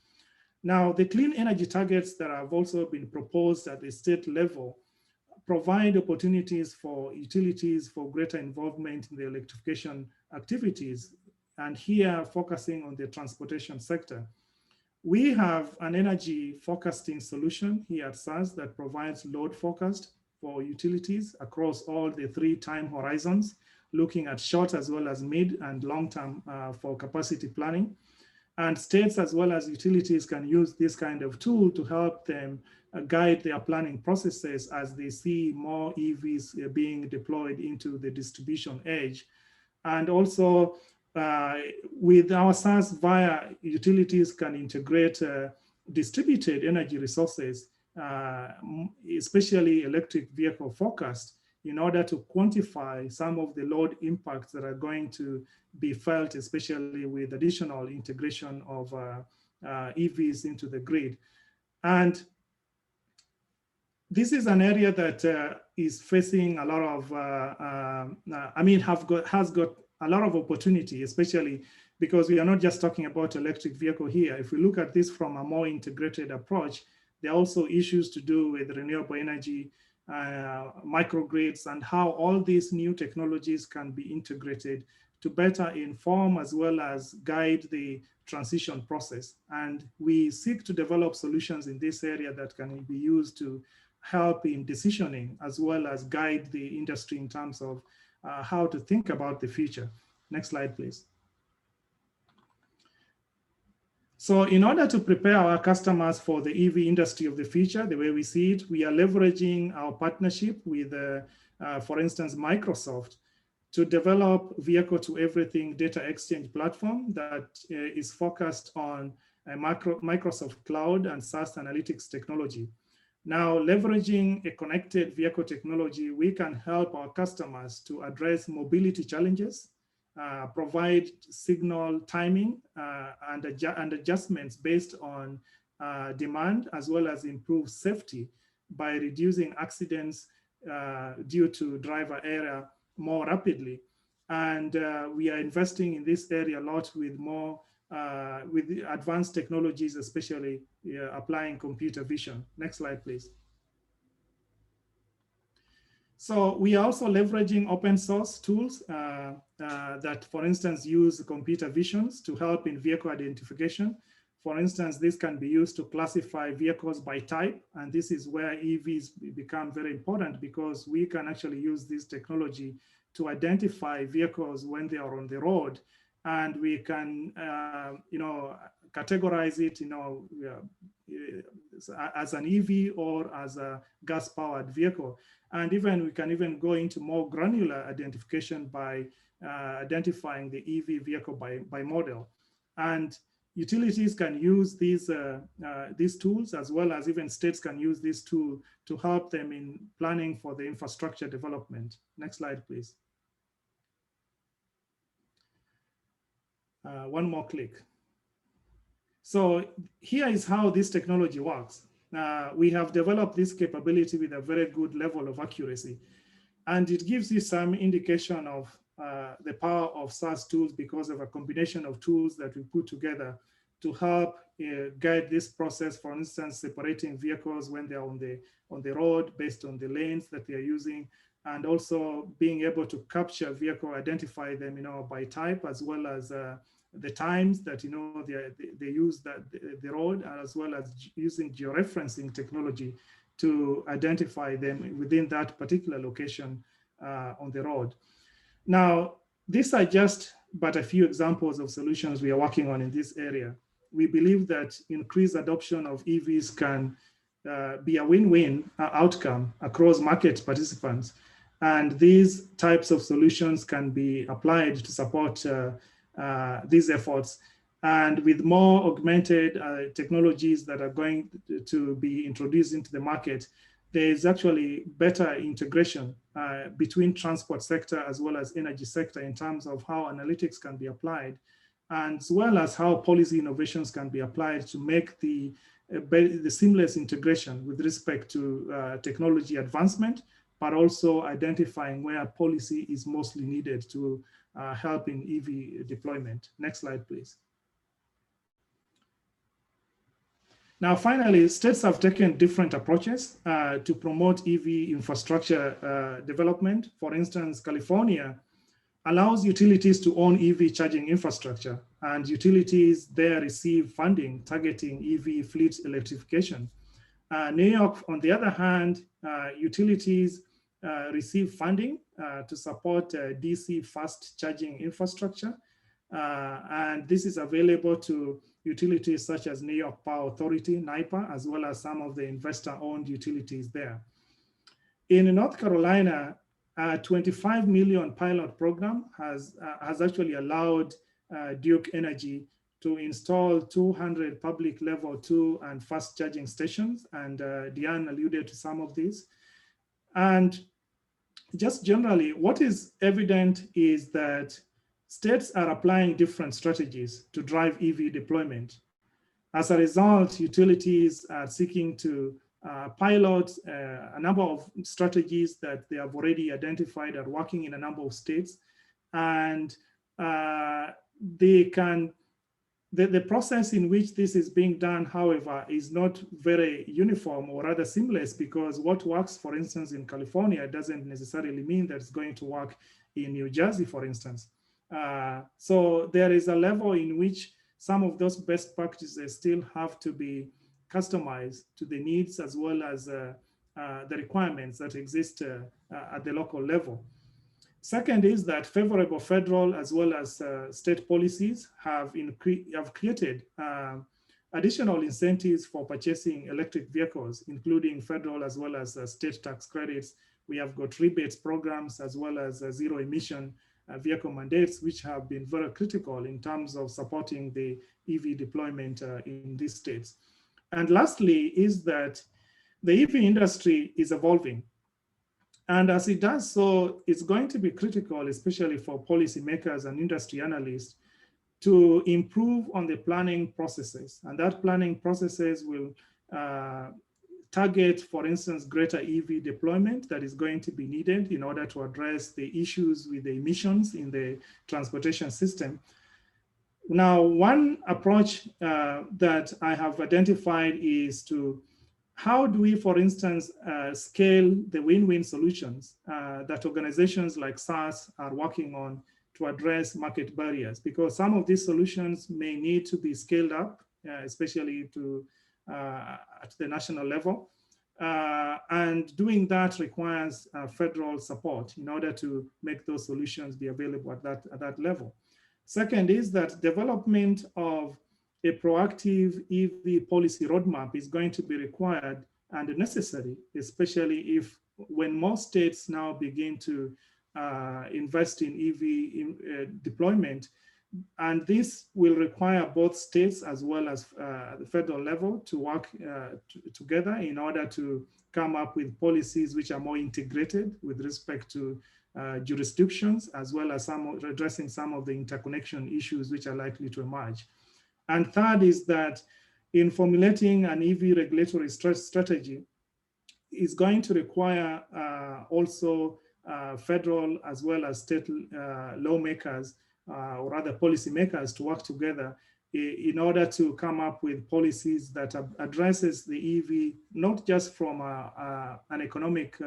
Now, the clean energy targets that have also been proposed at the state level provide opportunities for utilities for greater involvement in the electrification activities, and here focusing on the transportation sector. We have an energy forecasting solution here at SAS that provides load forecast for utilities across all the 3 time horizons, looking at short as well as mid and long term for capacity planning. And states as well as utilities can use this kind of tool to help them guide their planning processes as they see more EVs being deployed into the distribution edge. And also with our SAS via utilities can integrate distributed energy resources, especially electric vehicle forecast, in order to quantify some of the load impacts that are going to be felt, especially with additional integration of EVs into the grid. And this is an area that is facing a lot of, has got a lot of opportunity, especially because we are not just talking about electric vehicle here. If we look at this from a more integrated approach, there are also issues to do with renewable energy, microgrids, and how all these new technologies can be integrated to better inform as well as guide the transition process. And we seek to develop solutions in this area that can be used to help in decisioning as well as guide the industry in terms of how to think about the future. Next slide, please. So in order to prepare our customers for the EV industry of the future, the way we see it, we are leveraging our partnership with, for instance, Microsoft to develop vehicle-to-everything data exchange platform that is focused on Microsoft Cloud and SaaS analytics technology. Now, leveraging a connected vehicle technology, we can help our customers to address mobility challenges, provide signal timing and adjustments based on demand, as well as improve safety by reducing accidents due to driver error more rapidly. And we are investing in this area a lot with more with advanced technologies, especially applying computer vision. Next slide, please. So we are also leveraging open source tools that, for instance, use computer visions to help in vehicle identification. For instance, this can be used to classify vehicles by type. And this is where EVs become very important, because we can actually use this technology to identify vehicles when they are on the road. And we can, categorize it, as an EV or as a gas-powered vehicle. And even we can even go into more granular identification by identifying the EV vehicle by model. And utilities can use these tools, as well as even states can use this tool to help them in planning for the infrastructure development. Next slide, please. One more click. So here is how this technology works. We have developed this capability with a very good level of accuracy. And it gives you some indication of the power of SAS tools because of a combination of tools that we put together to help guide this process. For instance, separating vehicles when they're on the road based on the lanes that they are using, and also being able to capture vehicle, identify them, by type, as well as the times that they use the road, as well as using georeferencing technology to identify them within that particular location on the road. Now, these are just but a few examples of solutions we are working on in this area. We believe that increased adoption of EVs can be a win-win outcome across market participants. And these types of solutions can be applied to support these efforts. And with more augmented technologies that are going to be introduced into the market, there is actually better integration between transport sector as well as energy sector in terms of how analytics can be applied, and as well as how policy innovations can be applied to make the seamless integration with respect to technology advancement, but also identifying where policy is mostly needed to help in EV deployment. Next slide, please. Now, finally, states have taken different approaches to promote EV infrastructure development. For instance, California allows utilities to own EV charging infrastructure, and utilities there receive funding targeting EV fleet electrification. New York, on the other hand, utilities receive funding to support DC fast charging infrastructure. And this is available to utilities such as New York Power Authority, NYPA, as well as some of the investor-owned utilities there. In North Carolina, a $25 million pilot program has actually allowed Duke Energy to install 200 public level 2 and fast charging stations. And Diane alluded to some of these. And just generally, what is evident is that states are applying different strategies to drive EV deployment. As a result, utilities are seeking to pilot a number of strategies that they have already identified are working in a number of states. And the process in which this is being done, however, is not very uniform or rather seamless, because what works, for instance, in California doesn't necessarily mean that it's going to work in New Jersey, for instance. So there is a level in which some of those best practices still have to be customized to the needs as well as the requirements that exist at the local level. Second is that favorable federal as well as state policies have created additional incentives for purchasing electric vehicles, including federal as well as state tax credits. We have got rebates programs as well as zero emission vehicle mandates, which have been very critical in terms of supporting the EV deployment in these states. And lastly is that the EV industry is evolving. And as it does so, it's going to be critical, especially for policymakers and industry analysts, to improve on the planning processes. And that planning processes will target, for instance, greater EV deployment that is going to be needed in order to address the issues with the emissions in the transportation system. Now, one approach that I have identified is to how do we, for instance, scale the win-win solutions that organizations like SAS are working on to address market barriers? Because some of these solutions may need to be scaled up, especially at the national level. And doing that requires federal support in order to make those solutions be available at that level. Second is that development of a proactive EV policy roadmap is going to be required and necessary, especially when more states now begin to invest in EV deployment. And this will require both states as well as the federal level to work together in order to come up with policies which are more integrated with respect to jurisdictions, as well as addressing some of the interconnection issues which are likely to emerge. And third is that in formulating an EV regulatory strategy is going to require also federal as well as state lawmakers or rather policymakers to work together in order to come up with policies that addresses the EV, not just from an economic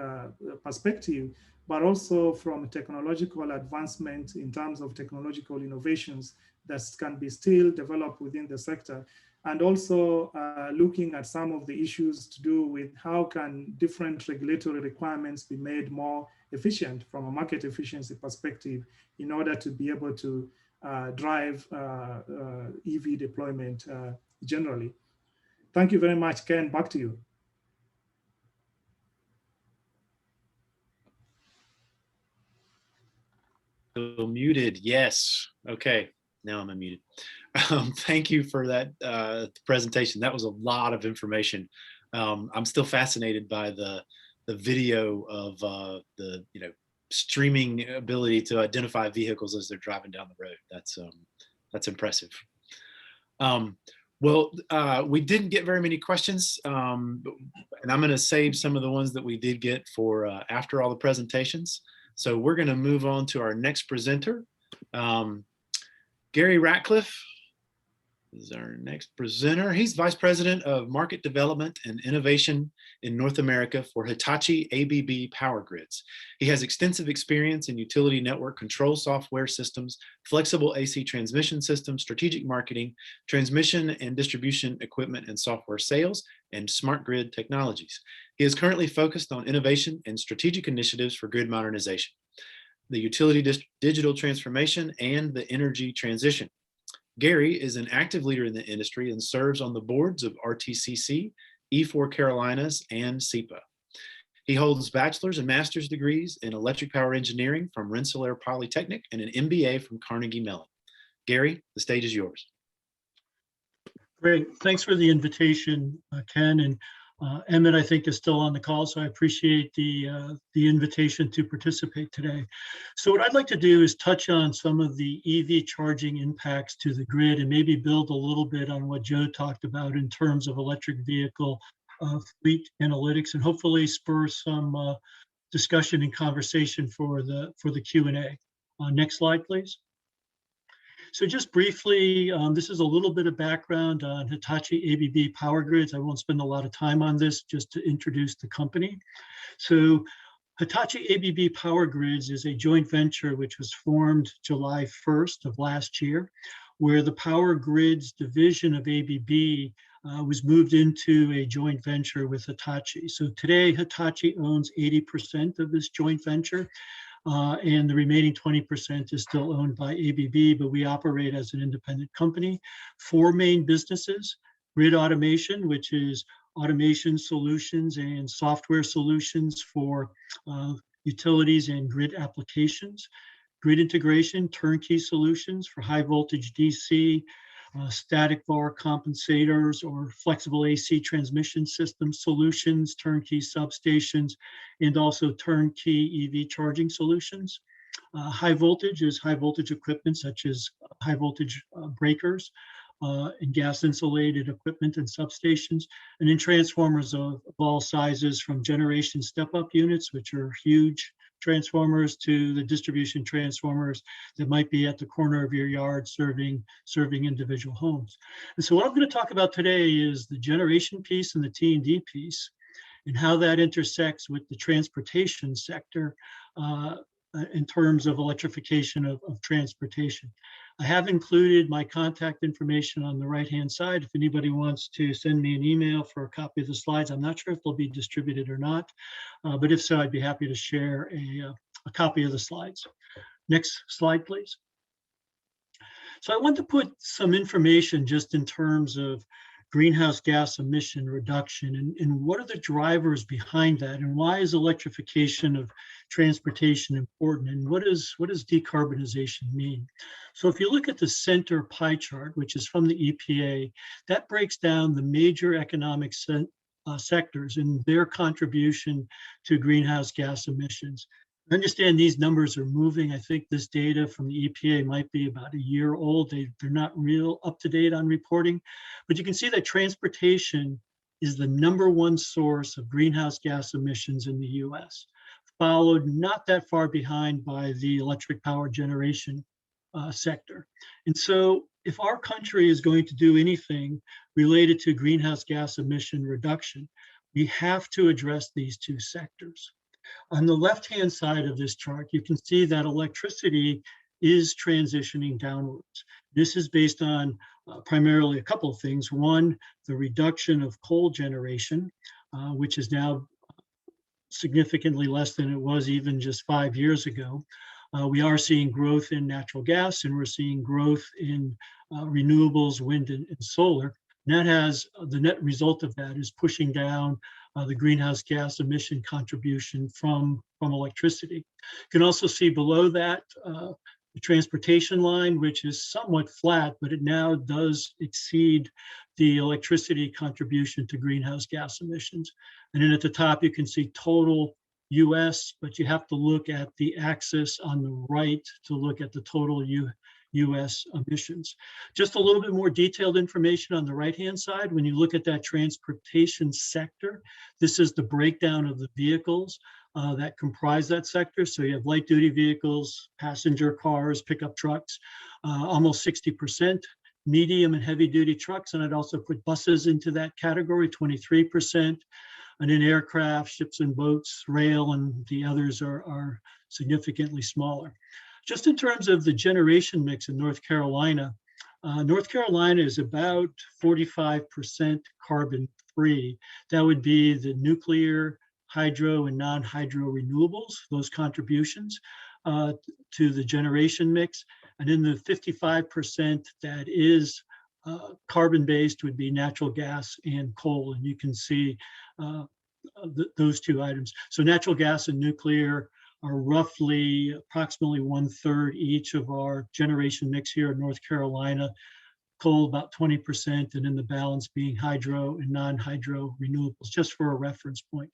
perspective, but also from technological advancement in terms of technological innovations that can be still developed within the sector. And also looking at some of the issues to do with how can different regulatory requirements be made more efficient from a market efficiency perspective in order to be able to drive EV deployment generally. Thank you very much. Ken, back to you. So muted, yes. Okay, now I'm unmuted. Thank you for that presentation. That was a lot of information. I'm still fascinated by the video of the streaming ability to identify vehicles as they're driving down the road. That's impressive. We didn't get very many questions, and I'm going to save some of the ones that we did get for after all the presentations. So we're going to move on to our next presenter. Gary Ratcliffe is our next presenter. He's Vice President of Market Development and Innovation in North America for Hitachi ABB Power Grids. He has extensive experience in utility network control software systems, flexible AC transmission systems, strategic marketing, transmission and distribution equipment and software sales, and smart grid technologies. He is currently focused on innovation and strategic initiatives for grid modernization, the utility digital transformation, and the energy transition. Gary is an active leader in the industry and serves on the boards of RTCC, E4 Carolinas, and SEPA. He holds bachelor's and master's degrees in electric power engineering from Rensselaer Polytechnic and an MBA from Carnegie Mellon. Gary, the stage is yours. Great. Thanks for the invitation, Ken. And Emmett, I think, is still on the call, so I appreciate the invitation to participate today. So what I'd like to do is touch on some of the EV charging impacts to the grid and maybe build a little bit on what Joe talked about in terms of electric vehicle fleet analytics, and hopefully spur some discussion and conversation for the Q&A. Next slide, please. So just briefly, this is a little bit of background on Hitachi ABB Power Grids. I won't spend a lot of time on this, just to introduce the company. So Hitachi ABB Power Grids is a joint venture which was formed July 1st of last year, where the Power Grids division of ABB was moved into a joint venture with Hitachi. So today, Hitachi owns 80% of this joint venture. And the remaining 20% is still owned by ABB, but we operate as an independent company. 4 main businesses: grid automation, which is automation solutions and software solutions for utilities and grid applications; grid integration, turnkey solutions for high voltage DC, static VAR compensators or flexible AC transmission system solutions, turnkey substations, and also turnkey EV charging solutions. High voltage is high voltage equipment such as high voltage breakers and gas insulated equipment and substations, and then transformers of all sizes, from generation step-up units, which are huge transformers, to the distribution transformers that might be at the corner of your yard serving individual homes. And so what I'm going to talk about today is the generation piece and the T&D piece, and how that intersects with the transportation sector in terms of electrification of transportation. I have included my contact information on the right-hand side. If anybody wants to send me an email for a copy of the slides, I'm not sure if they'll be distributed or not, but if so, I'd be happy to share a copy of the slides. Next slide, please. So I want to put some information just in terms of greenhouse gas emission reduction and what are the drivers behind that, and why is electrification of transportation important, and what does decarbonization mean? So if you look at the center pie chart, which is from the EPA, that breaks down the major economic sectors and their contribution to greenhouse gas emissions. I understand these numbers are moving. I think this data from the EPA might be about a year old. They're not real up to date on reporting, but you can see that transportation is the #1 source of greenhouse gas emissions in the US, followed not that far behind by the electric power generation sector. And so if our country is going to do anything related to greenhouse gas emission reduction, we have to address these 2 sectors. On the left-hand side of this chart, you can see that electricity is transitioning downwards. This is based on primarily a couple of things. One, the reduction of coal generation, which is now significantly less than it was even just 5 years ago. We are seeing growth in natural gas, and we're seeing growth in renewables, wind and solar. And that has, the net result of that is pushing down the greenhouse gas emission contribution from electricity. You can also see below that the transportation line, which is somewhat flat, but it now does exceed the electricity contribution to greenhouse gas emissions. And then at the top, you can see total US, but you have to look at the axis on the right to look at the total US emissions. Just a little bit more detailed information on the right-hand side. When you look at that transportation sector, this is the breakdown of the vehicles that comprise that sector. So you have light-duty vehicles, passenger cars, pickup trucks, almost 60%, medium and heavy-duty trucks, and I'd also put buses into that category, 23%, and then aircraft, ships and boats, rail, and the others are significantly smaller. Just in terms of the generation mix in North Carolina is about 45% carbon-free. That would be the nuclear, hydro, and non-hydro renewables, those contributions to the generation mix. And in the 55% that is carbon-based would be natural gas and coal. And you can see those two items. So natural gas and nuclear are roughly approximately 1/3 each of our generation mix here in North Carolina. Coal about 20%, and then the balance being hydro and non-hydro renewables, just for a reference point.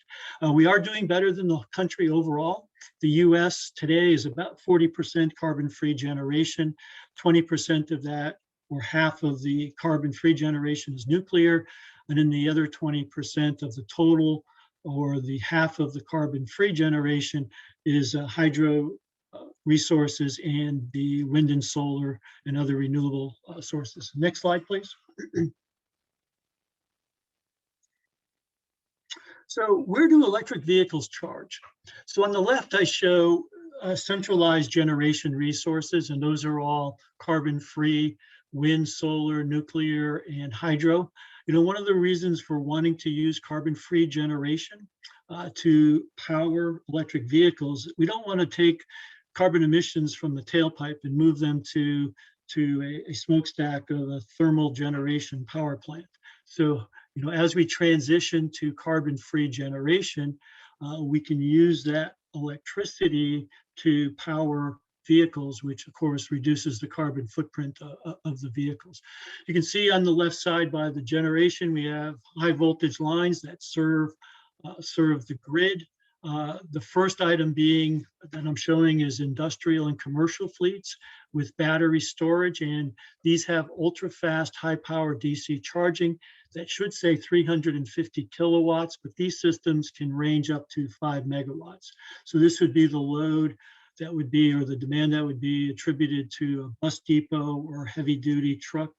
We are doing better than the country overall. The US today is about 40% carbon-free generation. 20% of that, or half of the carbon-free generation, is nuclear, and then the other 20% of the total, or the half of the carbon-free generation, is hydro resources and the wind and solar and other renewable sources. Next slide, please. So where do electric vehicles charge? So on the left, I show centralized generation resources, and those are all carbon-free: wind, solar, nuclear, and hydro. You know, one of the reasons for wanting to use carbon-free generation to power electric vehicles, we don't want to take carbon emissions from the tailpipe and move them to a smokestack of a thermal generation power plant. So, you know, as we transition to carbon-free generation, we can use that electricity to power vehicles, which of course reduces the carbon footprint of the vehicles. You can see on the left side by the generation, we have high voltage lines that serve the grid. The first item being that I'm showing is industrial and commercial fleets with battery storage, and these have ultra-fast, high-power DC charging that should say 350 kilowatts, but these systems can range up to 5 megawatts. So this would be the load that would be, or the demand that would be attributed to a bus depot or heavy-duty truck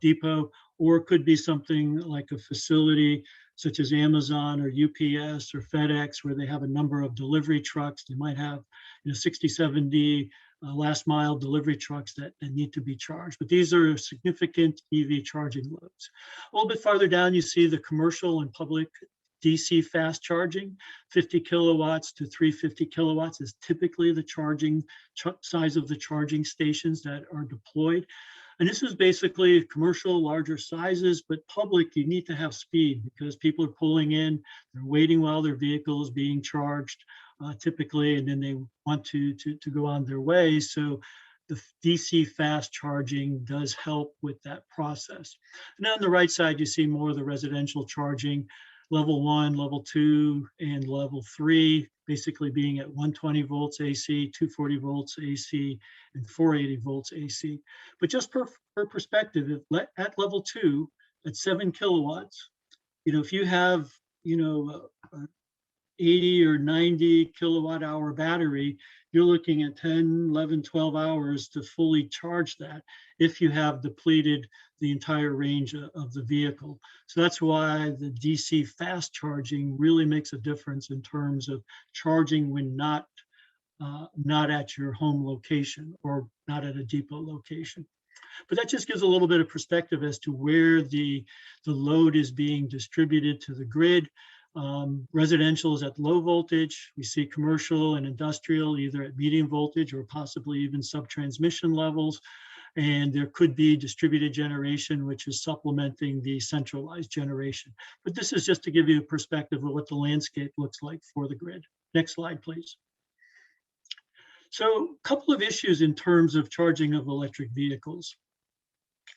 depot, or it could be something like a facility such as Amazon or UPS or FedEx, where they have a number of delivery trucks. They might have 60, 70 last mile delivery trucks that need to be charged. But these are significant EV charging loads. A little bit farther down, you see the commercial and public DC fast charging. 50 kilowatts to 350 kilowatts is typically the charging size of the charging stations that are deployed. And this is basically commercial, larger sizes, but public, you need to have speed because people are pulling in, they're waiting while their vehicle is being charged typically, and then they want to go on their way. So the DC fast charging does help with that process. And on the right side, you see more of the residential charging, level 1, level 2, and level 3, basically being at 120 volts AC, 240 volts AC, and 480 volts AC. But just per perspective, at level 2, at 7 kilowatts, if you have, 80 or 90 kilowatt hour battery, you're looking at 10, 11, 12 hours to fully charge that if you have depleted the entire range of the vehicle. So that's why the DC fast charging really makes a difference in terms of charging when not at your home location or not at a depot location. But that just gives a little bit of perspective as to where the load is being distributed to the grid. Residential is at low voltage. We see commercial and industrial either at medium voltage or possibly even sub-transmission levels. And there could be distributed generation, which is supplementing the centralized generation. But this is just to give you a perspective of what the landscape looks like for the grid. Next slide, please. So a couple of issues in terms of charging of electric vehicles.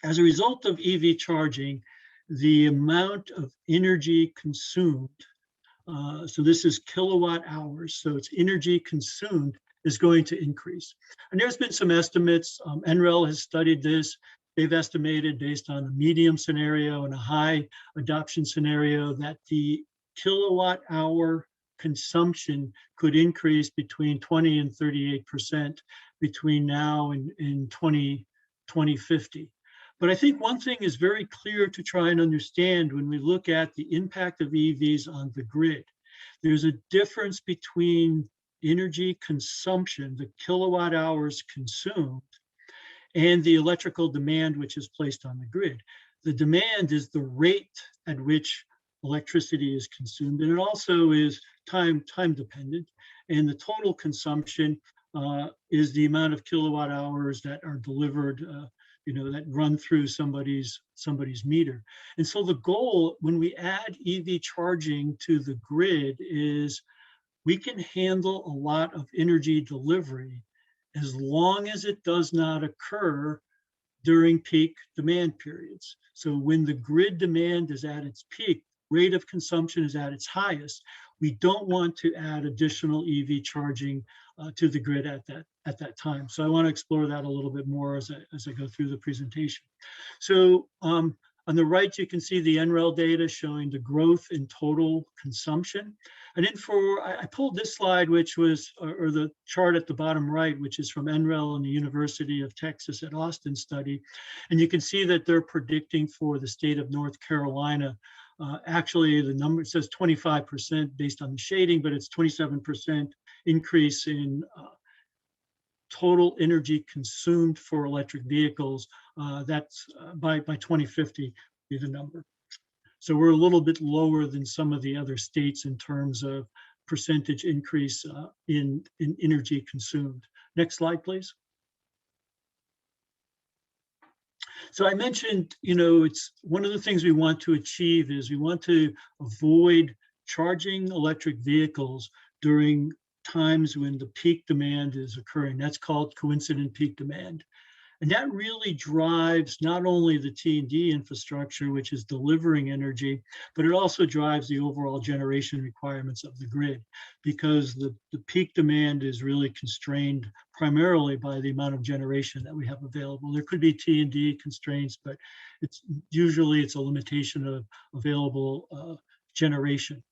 As a result of EV charging, the amount of energy consumed, so this is kilowatt hours, so it's energy consumed, is going to increase. And there's been some estimates. NREL has studied this. They've estimated based on a medium scenario and a high adoption scenario that the kilowatt hour consumption could increase between 20 and 38% between now and in 2050. But I think one thing is very clear to try and understand when we look at the impact of EVs on the grid. There's a difference between energy consumption, the kilowatt hours consumed, and the electrical demand which is placed on the grid. The demand is the rate at which electricity is consumed, and it also is time dependent. And the total consumption is the amount of kilowatt hours that are delivered that run through somebody's meter. And so the goal when we add EV charging to the grid is we can handle a lot of energy delivery as long as it does not occur during peak demand periods. So when the grid demand is at its peak, rate of consumption is at its highest, we don't want to add additional EV charging to the grid at that time. So I want to explore that a little bit more as I go through the presentation. So on the right, you can see the NREL data showing the growth in total consumption. And then I pulled this slide, which was, or the chart at the bottom right, which is from NREL and the University of Texas at Austin study. And you can see that they're predicting for the state of North Carolina. Actually, the number says 25% based on the shading, but it's 27% increase in total energy consumed for electric vehicles. That's by 2050 be the number. So we're a little bit lower than some of the other states in terms of percentage increase in energy consumed. Next slide, please. So I mentioned, it's one of the things we want to achieve is we want to avoid charging electric vehicles during times when the peak demand is occurring. That's called coincident peak demand. And that really drives not only the T&D infrastructure, which is delivering energy, but it also drives the overall generation requirements of the grid, because the peak demand is really constrained primarily by the amount of generation that we have available. There could be T&D constraints, but it's a limitation of available generation.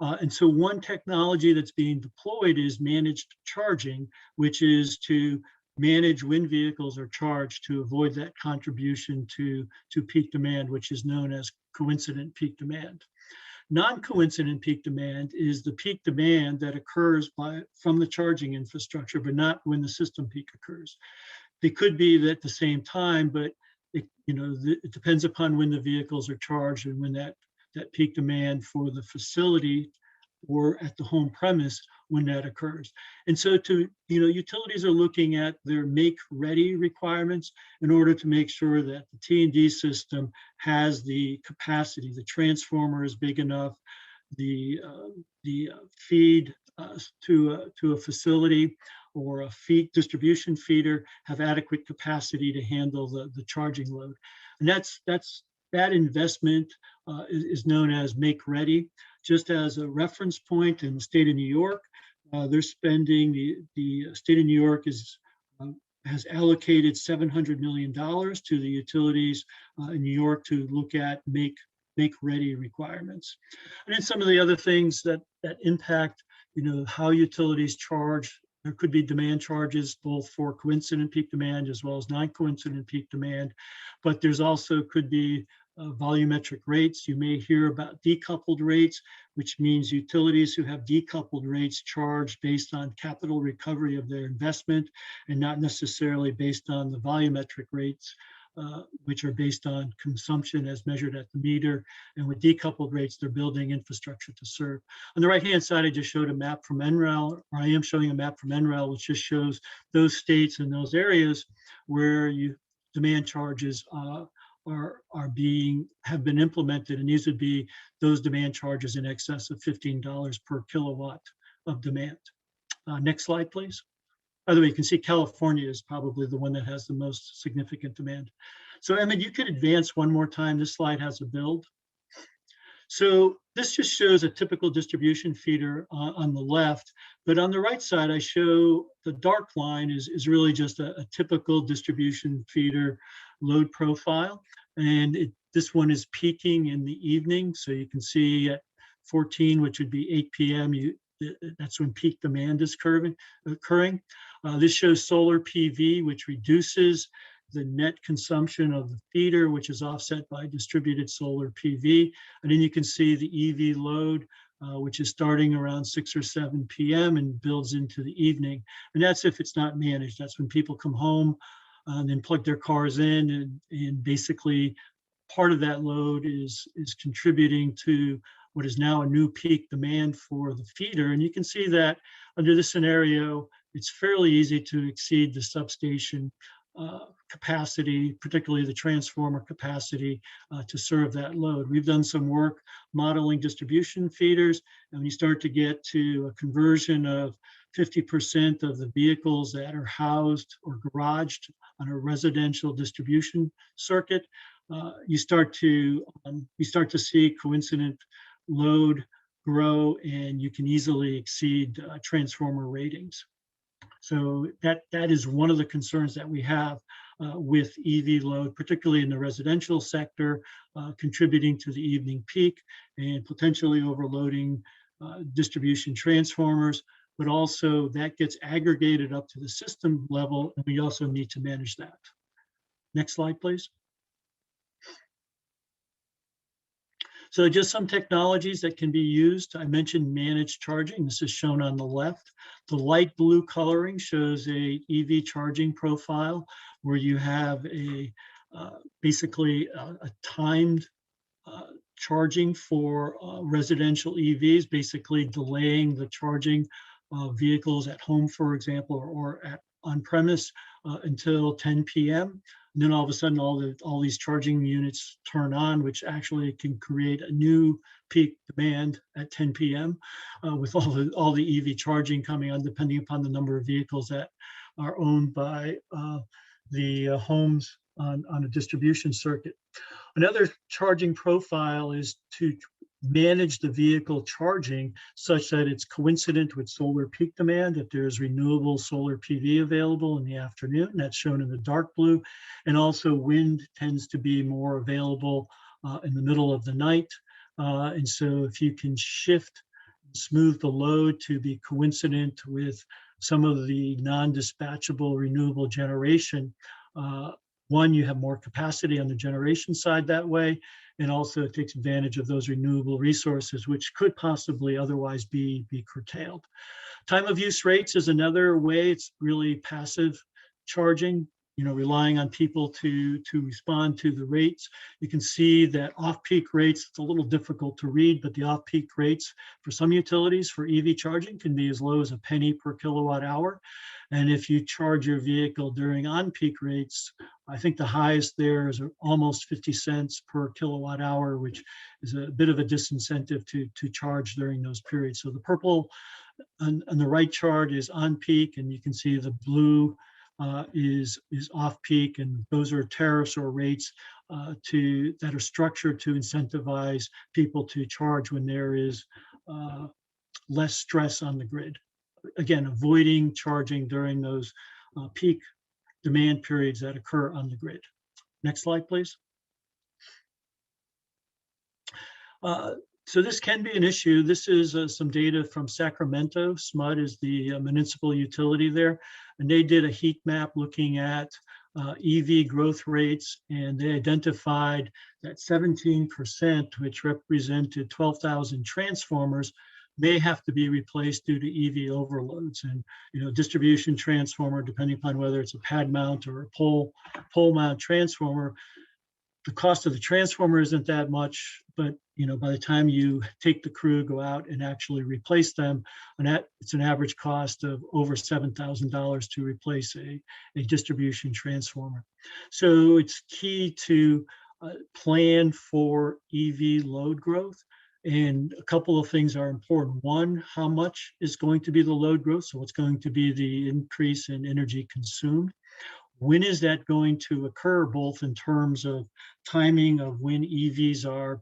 And so one technology that's being deployed is managed charging, which is to manage when vehicles are charged to avoid that contribution to peak demand, which is known as coincident peak demand. Non-coincident peak demand is the peak demand that occurs from the charging infrastructure, but not when the system peak occurs. They could be at the same time, but it depends upon when the vehicles are charged and when that peak demand for the facility or at the home premise when that occurs. And so utilities are looking at their make-ready requirements in order to make sure that the T&D system has the capacity, the transformer is big enough, the feed to a facility or a distribution feeder have adequate capacity to handle the charging load. And that investment is known as make-ready. Just as a reference point, in the state of New York, they're spending, the state of New York has allocated $700 million to the utilities in New York to look at make-ready requirements. And then some of the other things that impact how utilities charge. There could be demand charges both for coincident peak demand as well as non-coincident peak demand, but there's also could be volumetric rates. You may hear about decoupled rates, which means utilities who have decoupled rates charge based on capital recovery of their investment and not necessarily based on the volumetric rates, which are based on consumption as measured at the meter. And with decoupled rates, they're building infrastructure to serve. On the right-hand side, I just showed a map from NREL, or I am showing a map from NREL, which just shows those states and those areas where demand charges have been implemented, and these would be those demand charges in excess of $15 per kilowatt of demand. Next slide, please. By the way, you can see California is probably the one that has the most significant demand. So Emmett, you could advance one more time. This slide has a build. So this just shows a typical distribution feeder on the left, but on the right side, I show the dark line is really just a typical distribution feeder load profile. And this one is peaking in the evening. So you can see at 14, which would be 8 p.m., that's when peak demand is occurring. This shows solar PV, which reduces the net consumption of the feeder, which is offset by distributed solar PV. And then you can see the EV load, which is starting around 6 or 7 p.m. and builds into the evening. And that's if it's not managed. That's when people come home and then plug their cars in, and basically part of that load is contributing to what is now a new peak demand for the feeder. And you can see that under this scenario, it's fairly easy to exceed the substation capacity, particularly the transformer capacity to serve that load. We've done some work modeling distribution feeders, and when you start to get to a conversion of 50% of the vehicles that are housed or garaged on a residential distribution circuit, you start to see coincident load grow, and you can easily exceed transformer ratings. So that is one of the concerns that we have with EV load, particularly in the residential sector, contributing to the evening peak and potentially overloading distribution transformers, but also that gets aggregated up to the system level, and we also need to manage that. Next slide, please. So just some technologies that can be used. I mentioned managed charging. This is shown on the left. The light blue coloring shows a EV charging profile where you have basically a timed charging for residential EVs, basically delaying the charging of vehicles at home, for example, or on premise until 10 p.m. And then all of a sudden, all these charging units turn on, which actually can create a new peak demand at 10 p.m. With all the EV charging coming on, depending upon the number of vehicles that are owned by the homes on a distribution circuit. Another charging profile is to manage the vehicle charging such that it's coincident with solar peak demand. If there's renewable solar PV available in the afternoon, that's shown in the dark blue. And also wind tends to be more available in the middle of the night. And so if you can shift, smooth the load to be coincident with some of the non-dispatchable renewable generation, one, you have more capacity on the generation side that way, and also it takes advantage of those renewable resources, which could possibly otherwise be curtailed. Time of use rates is another way. It's really passive charging, relying on people to respond to the rates. You can see that off-peak rates, it's a little difficult to read, but the off-peak rates for some utilities for EV charging can be as low as a penny per kilowatt hour. And if you charge your vehicle during on-peak rates, I think the highest there is almost 50 cents per kilowatt hour, which is a bit of a disincentive to charge during those periods. So the purple on the right chart is on peak, and you can see the blue is off peak, and those are tariffs or rates that are structured to incentivize people to charge when there is less stress on the grid. Again, avoiding charging during those peak demand periods that occur on the grid. Next slide, please. So this can be an issue. This is some data from Sacramento. SMUD is the municipal utility there, and they did a heat map looking at EV growth rates, and they identified that 17%, which represented 12,000 transformers, may have to be replaced due to EV overloads. And distribution transformer, depending upon whether it's a pad mount or a pole mount transformer, the cost of the transformer isn't that much, but by the time you take the crew, go out and actually replace them, and it's an average cost of over $7,000 to replace a distribution transformer. So it's key to plan for EV load growth. And a couple of things are important. One, how much is going to be the load growth? So what's going to be the increase in energy consumed? When is that going to occur, both in terms of timing of when EVs are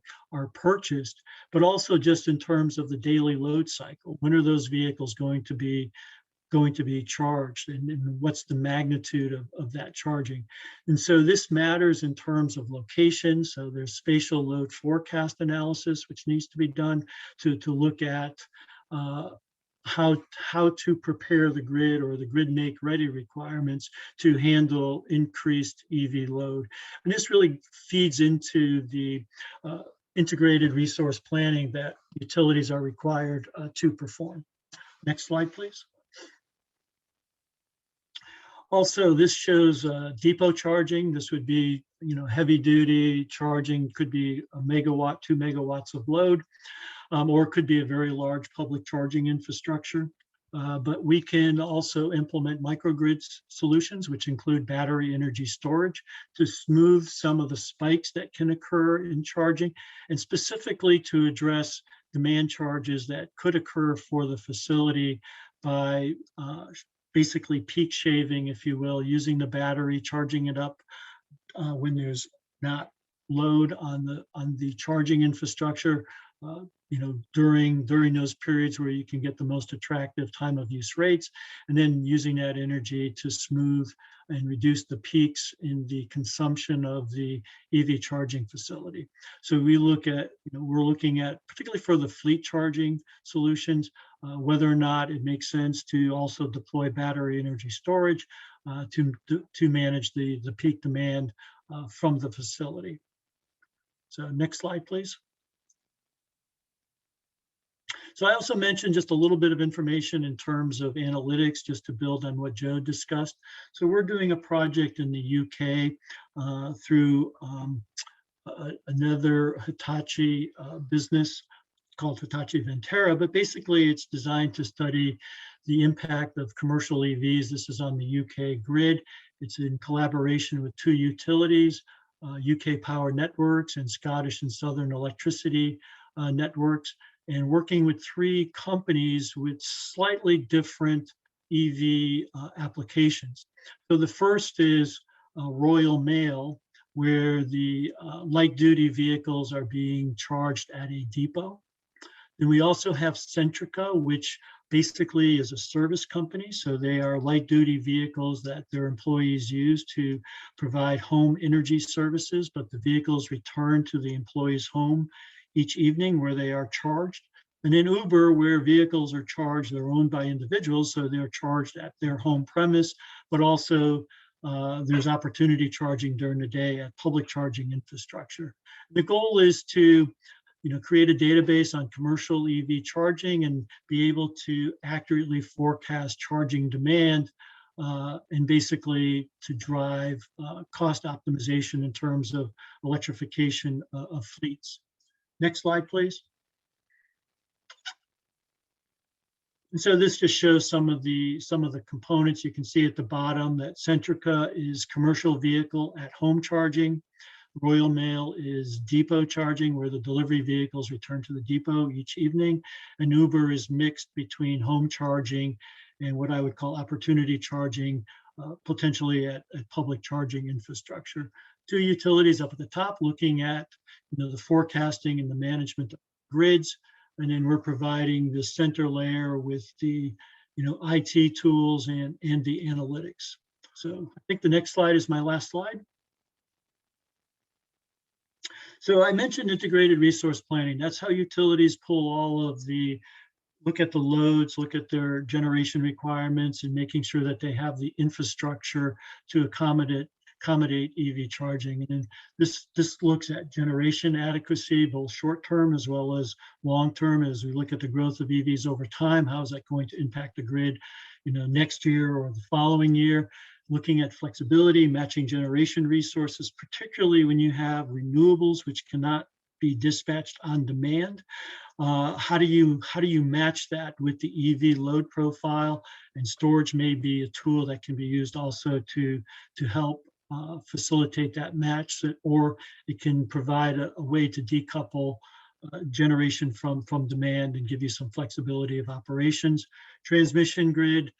purchased, but also just in terms of the daily load cycle? When are those vehicles going to be charged, and what's the magnitude of that charging? And so this matters in terms of location. So there's spatial load forecast analysis, which needs to be done to look at how to prepare the grid or the grid make ready requirements to handle increased EV load. And this really feeds into the integrated resource planning that utilities are required to perform. Next slide, please. Also, this shows depot charging. This would be, heavy duty charging, could be a megawatt, 2 megawatts of load, or it could be a very large public charging infrastructure. But we can also implement microgrid solutions, which include battery energy storage, to smooth some of the spikes that can occur in charging, and specifically to address demand charges that could occur for the facility by basically peak shaving, if you will, using the battery, charging it up when there's not load on the charging infrastructure, during those periods where you can get the most attractive time of use rates, and then using that energy to smooth and reduce the peaks in the consumption of the EV charging facility. So we look at, we're looking at, particularly for the fleet charging solutions, whether or not it makes sense to also deploy battery energy storage to manage the peak demand from the facility. So next slide, please. So I also mentioned just a little bit of information in terms of analytics, just to build on what Joe discussed. So we're doing a project in the UK through another Hitachi business called Hitachi Vantara, but basically it's designed to study the impact of commercial EVs. This is on the UK grid. It's in collaboration with 2 utilities, UK Power Networks and Scottish and Southern Electricity Networks, and working with 3 companies with slightly different EV applications. So the first is Royal Mail, where the light duty vehicles are being charged at a depot. Then we also have Centrica, which basically is a service company. So they are light duty vehicles that their employees use to provide home energy services, but the vehicles return to the employee's home each evening where they are charged. And then Uber, where vehicles are charged, they're owned by individuals, so they're charged at their home premise, but also there's opportunity charging during the day at public charging infrastructure. The goal is to create a database on commercial EV charging and be able to accurately forecast charging demand and basically to drive cost optimization in terms of electrification of fleets. Next slide, please. And so this just shows some of the components. You can see at the bottom that Centrica is commercial vehicle at home charging. Royal Mail is depot charging, where the delivery vehicles return to the depot each evening. And Uber is mixed between home charging and what I would call opportunity charging, potentially at public charging infrastructure. 2 utilities up at the top looking at the forecasting and the management of grids. And then we're providing the center layer with the IT tools and the analytics. So I think the next slide is my last slide. So I mentioned integrated resource planning. That's how utilities pull all of look at the loads, look at their generation requirements, and making sure that they have the infrastructure to accommodate EV charging. And this looks at generation adequacy, both short-term as well as long-term, as we look at the growth of EVs over time. How is that going to impact the grid, next year or the following year? Looking at flexibility, matching generation resources, particularly when you have renewables which cannot be dispatched on demand. How do you match that with the EV load profile? And storage may be a tool that can be used also to help facilitate that match, or it can provide a way to decouple generation from demand and give you some flexibility of operations. Transmission grid,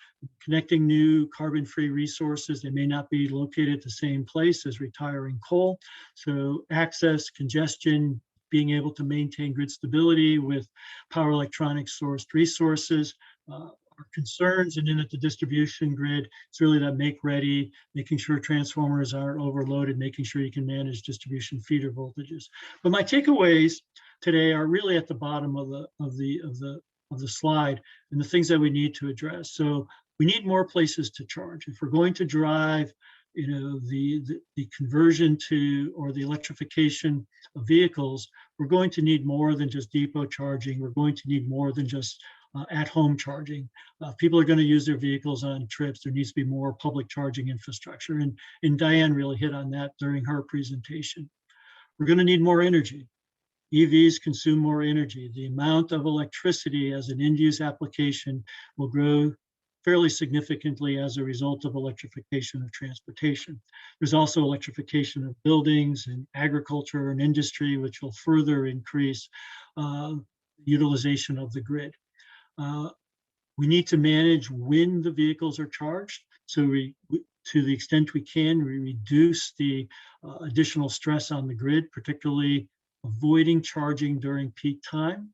connecting new carbon-free resources. They may not be located at the same place as retiring coal. So access, congestion, being able to maintain grid stability with power electronics sourced resources are concerns. And then at the distribution grid, it's really that make ready, making sure transformers aren't overloaded, making sure you can manage distribution feeder voltages. But my takeaways today are really at the bottom of the slide and the things that we need to address. So we need more places to charge. If we're going to drive the conversion to, or the electrification of vehicles, we're going to need more than just depot charging. We're going to need more than just at-home charging. If people are going to use their vehicles on trips, there needs to be more public charging infrastructure. And Diane really hit on that during her presentation. We're going to need more energy. EVs consume more energy. The amount of electricity as an end-use application will grow fairly significantly as a result of electrification of transportation. There's also electrification of buildings and agriculture and industry, which will further increase utilization of the grid. We need to manage when the vehicles are charged. So to the extent we can, we reduce the additional stress on the grid, particularly avoiding charging during peak time.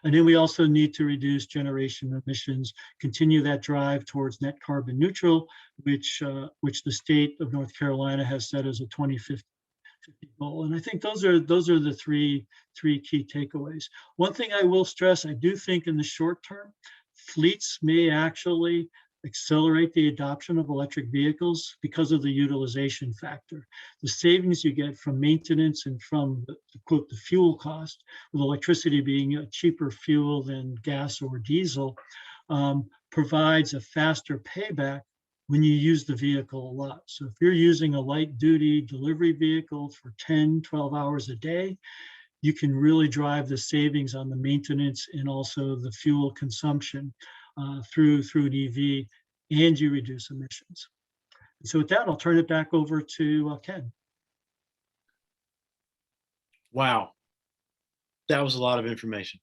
And then we also need to reduce generation emissions, continue that drive towards net carbon neutral, which the state of North Carolina has set as a 2050 goal. And I think those are the three key takeaways. One thing I will stress, I do think in the short term, fleets may actually accelerate the adoption of electric vehicles because of the utilization factor. The savings you get from maintenance and from quote the fuel cost, with electricity being a cheaper fuel than gas or diesel, provides a faster payback when you use the vehicle a lot. So if you're using a light duty delivery vehicle for 10, 12 hours a day, you can really drive the savings on the maintenance and also the fuel consumption through an EV, and you reduce emissions. So with that, I'll turn it back over to Ken. Wow, that was a lot of information.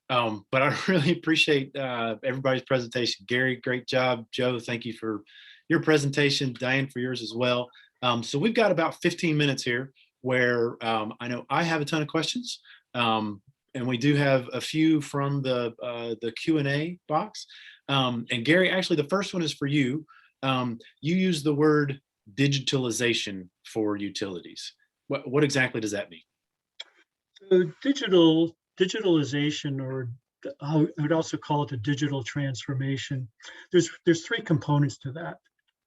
But I really appreciate everybody's presentation. Gary, great job. Joe, thank you for your presentation. Diane, for yours as well. So we've got about 15 minutes here where I know I have a ton of questions. And we do have a few from the Q&A box. And Gary, actually, the first one is for you. You use the word digitalization for utilities. What exactly does that mean? So digitalization, or I would also call it a digital transformation. There's three components to that.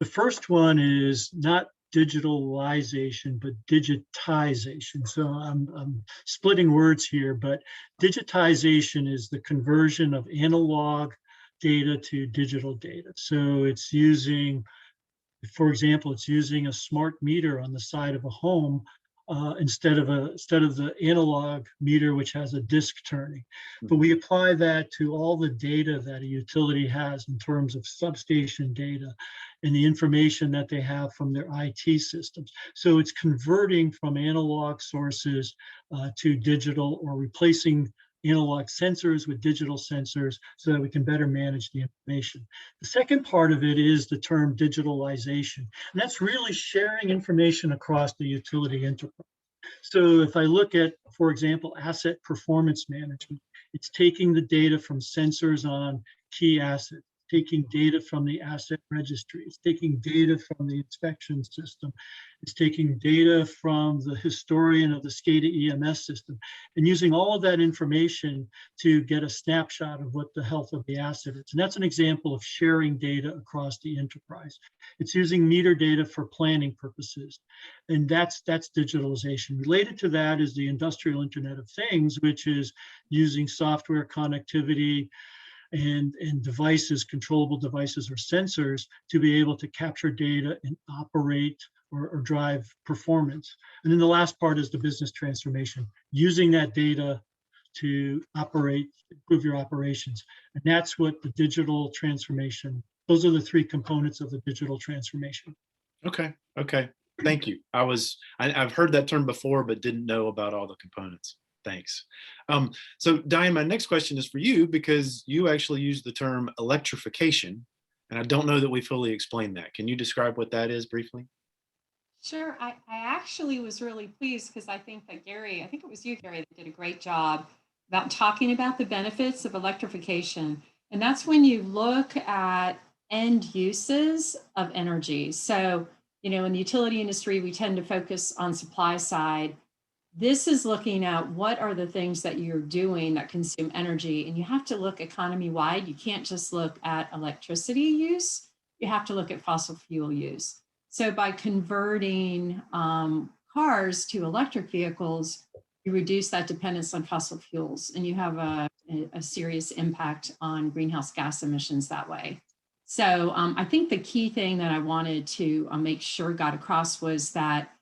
The first one is not digitalization, but digitization. So I'm splitting words here, but digitization is the conversion of analog data to digital data. So it's using, for example, it's using a smart meter on the side of a home instead of the analog meter, which has a disk turning. But we apply that to all the data that a utility has in terms of substation data and the information that they have from their IT systems. So it's converting from analog sources to digital, or replacing analog sensors with digital sensors so that we can better manage the information. The second part of it is the term digitalization, and that's really sharing information across the utility enterprise. So if I look at, for example, asset performance management, it's taking the data from sensors on key assets, taking data from the asset registry, it's taking data from the inspection system, it's taking data from the historian of the SCADA EMS system, and using all of that information to get a snapshot of what the health of the asset is. And that's an example of sharing data across the enterprise. It's using meter data for planning purposes, and that's digitalization. Related to that is the industrial Internet of Things, which is using software connectivity and devices, controllable devices or sensors, to be able to capture data and operate or drive performance. And then the last part is the business transformation, using that data to operate, improve your operations. And that's what the digital transformation, those are the three components of the digital transformation. Okay, thank you. I've heard that term before, but didn't know about all the components. Thanks. So Diane, my next question is for you because you actually used the term electrification, and I don't know that we fully explained that. Can you describe what that is briefly? Sure. I actually was really pleased because I think that I think it was you, Gary, that did a great job about talking about the benefits of electrification. And that's when you look at end uses of energy. So, in the utility industry, we tend to focus on supply side. This is looking at what are the things that you're doing that consume energy. And you have to look economy wide. You can't just look at electricity use, you have to look at fossil fuel use. So by converting cars to electric vehicles, you reduce that dependence on fossil fuels, and you have a serious impact on greenhouse gas emissions that way. So I think the key thing that I wanted to make sure got across was that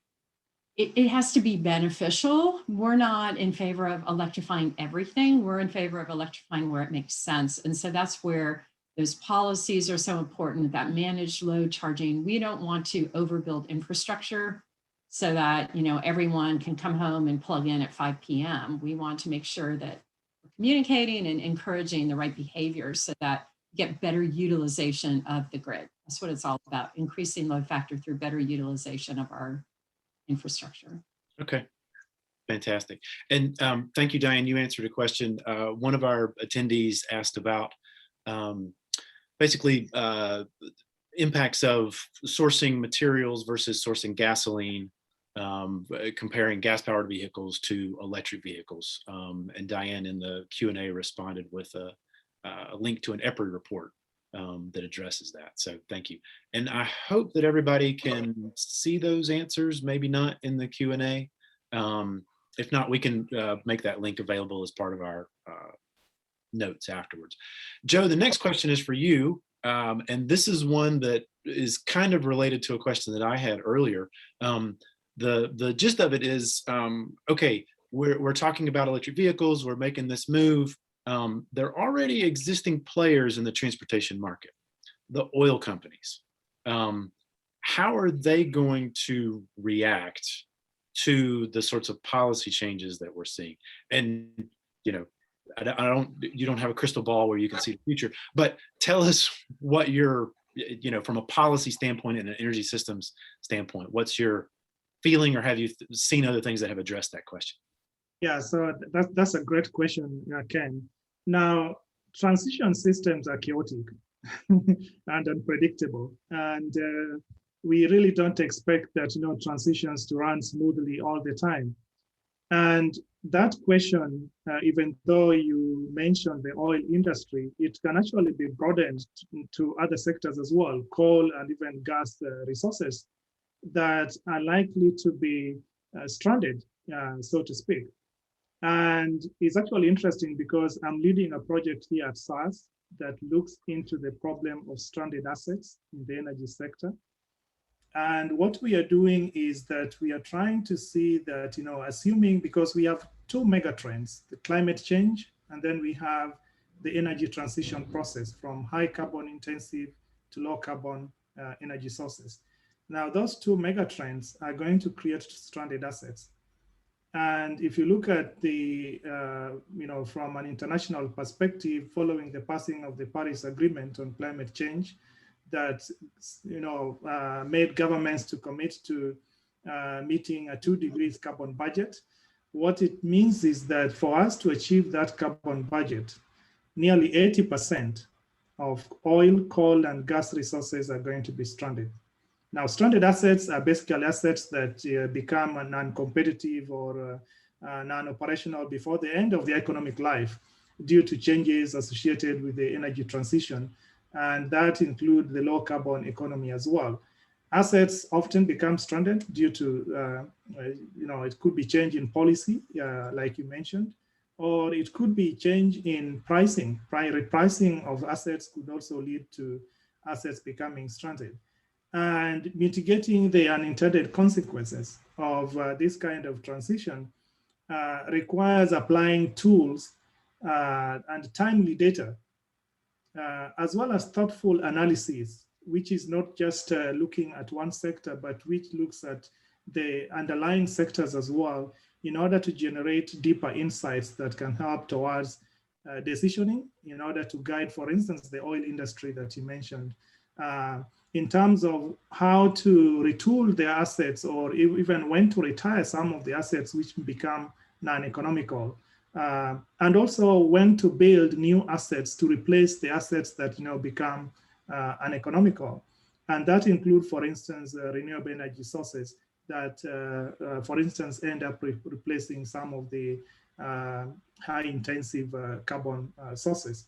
it has to be beneficial. We're not in favor of electrifying everything. We're in favor of electrifying where it makes sense. And so that's where those policies are so important, that managed load charging. We don't want to overbuild infrastructure so that, everyone can come home and plug in at 5 p.m. We want to make sure that we're communicating and encouraging the right behaviors so that you get better utilization of the grid. That's what it's all about, increasing load factor through better utilization of our infrastructure. Okay, fantastic. And thank you, Diane. You answered a question. One of our attendees asked about basically impacts of sourcing materials versus sourcing gasoline, comparing gas-powered vehicles to electric vehicles. And Diane in the Q&A responded with a link to an EPRI report that addresses that. So thank you. And I hope that everybody can see those answers, maybe not in the Q&A. If not, we can make that link available as part of our notes afterwards. Joe, the next question is for you. And this is one that is kind of related to a question that I had earlier. The gist of it is, okay, we're talking about electric vehicles, we're making this move. There are already existing players in the transportation market, the oil companies. How are they going to react to the sorts of policy changes that we're seeing? And, you don't have a crystal ball where you can see the future, but tell us what your, from a policy standpoint and an energy systems standpoint, what's your feeling, or have you seen other things that have addressed that question? Yeah, so that's a great question, Ken. Now, transition systems are chaotic and unpredictable, and we really don't expect that transitions to run smoothly all the time. And that question, even though you mentioned the oil industry, it can actually be broadened to other sectors as well, coal and even gas resources that are likely to be stranded, so to speak. And it's actually interesting because I'm leading a project here at SAS that looks into the problem of stranded assets in the energy sector. And what we are doing is that we are trying to see that, assuming, because we have two mega trends, the climate change, and then we have the energy transition process from high carbon intensive to low carbon energy sources. Now, those two mega trends are going to create stranded assets. And if you look at the, from an international perspective, following the passing of the Paris Agreement on climate change, that, made governments to commit to meeting a 2 degrees carbon budget. What it means is that for us to achieve that carbon budget, nearly 80% of oil, coal, and gas resources are going to be stranded. Now, stranded assets are basically assets that become non-competitive or non-operational before the end of the economic life due to changes associated with the energy transition. And that includes the low carbon economy as well. Assets often become stranded due to, it could be change in policy, like you mentioned, or it could be change in pricing. Repricing of assets could also lead to assets becoming stranded. And mitigating the unintended consequences of this kind of transition requires applying tools and timely data, as well as thoughtful analysis, which is not just looking at one sector, but which looks at the underlying sectors as well in order to generate deeper insights that can help towards decisioning in order to guide, for instance, the oil industry that you mentioned, in terms of how to retool their assets or even when to retire some of the assets which become non-economical, and also when to build new assets to replace the assets that become uneconomical. And that include, for instance, renewable energy sources that, for instance, end up replacing some of the high intensive carbon sources.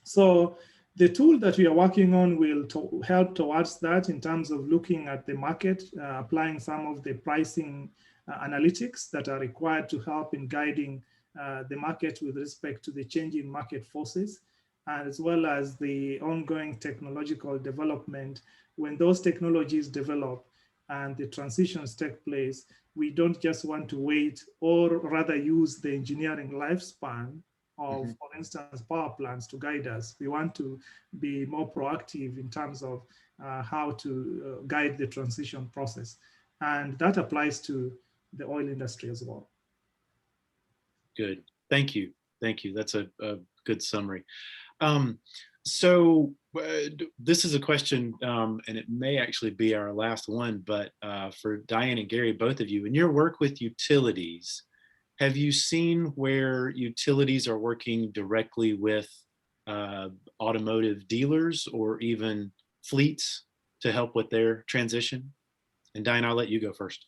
So the tool that we are working on will help towards that in terms of looking at the market, applying some of the pricing analytics that are required to help in guiding the market with respect to the changing market forces, as well as the ongoing technological development. When those technologies develop and the transitions take place, we don't just want to wait, or rather use the engineering lifespan of, for instance, power plants to guide us. We want to be more proactive in terms of how to guide the transition process. And that applies to the oil industry as well. Good. Thank you. Thank you. That's a good summary. So this is a question, and it may actually be our last one, but for Diane and Gary, both of you, in your work with utilities, have you seen where utilities are working directly with automotive dealers or even fleets to help with their transition? And Diane, I'll let you go first.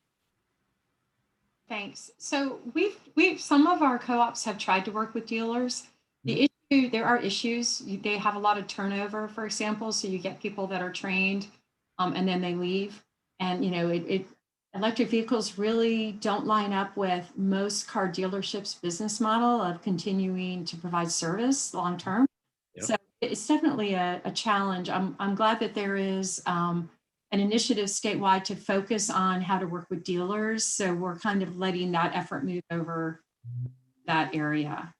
Thanks. So we've some of our co-ops have tried to work with dealers. The issue, there are issues. They have a lot of turnover, for example. So you get people that are trained and then they leave. And electric vehicles really don't line up with most car dealerships' business model of continuing to provide service long term. Yep. So it's definitely a challenge. I'm glad that there is an initiative statewide to focus on how to work with dealers. So we're kind of letting that effort move over that area.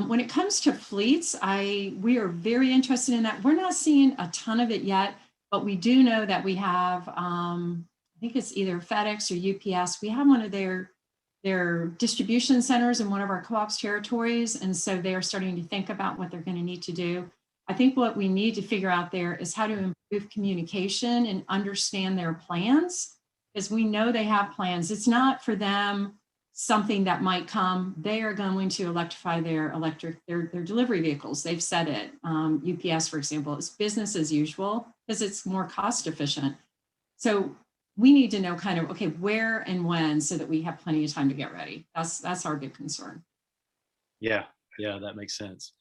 When it comes to fleets, we are very interested in that. We're not seeing a ton of it yet, but we do know that we have, I think it's either FedEx or UPS. We have one of their distribution centers in one of our co-ops territories. And so they are starting to think about what they're going to need to do. I think what we need to figure out there is how to improve communication and understand their plans, because we know they have plans. It's not for them something that might come. They are going to electrify their delivery vehicles. They've said it. UPS, for example, is business as usual because it's more cost efficient. So we need to know kind of, okay, where and when, so that we have plenty of time to get ready. That's our big concern. Yeah, that makes sense.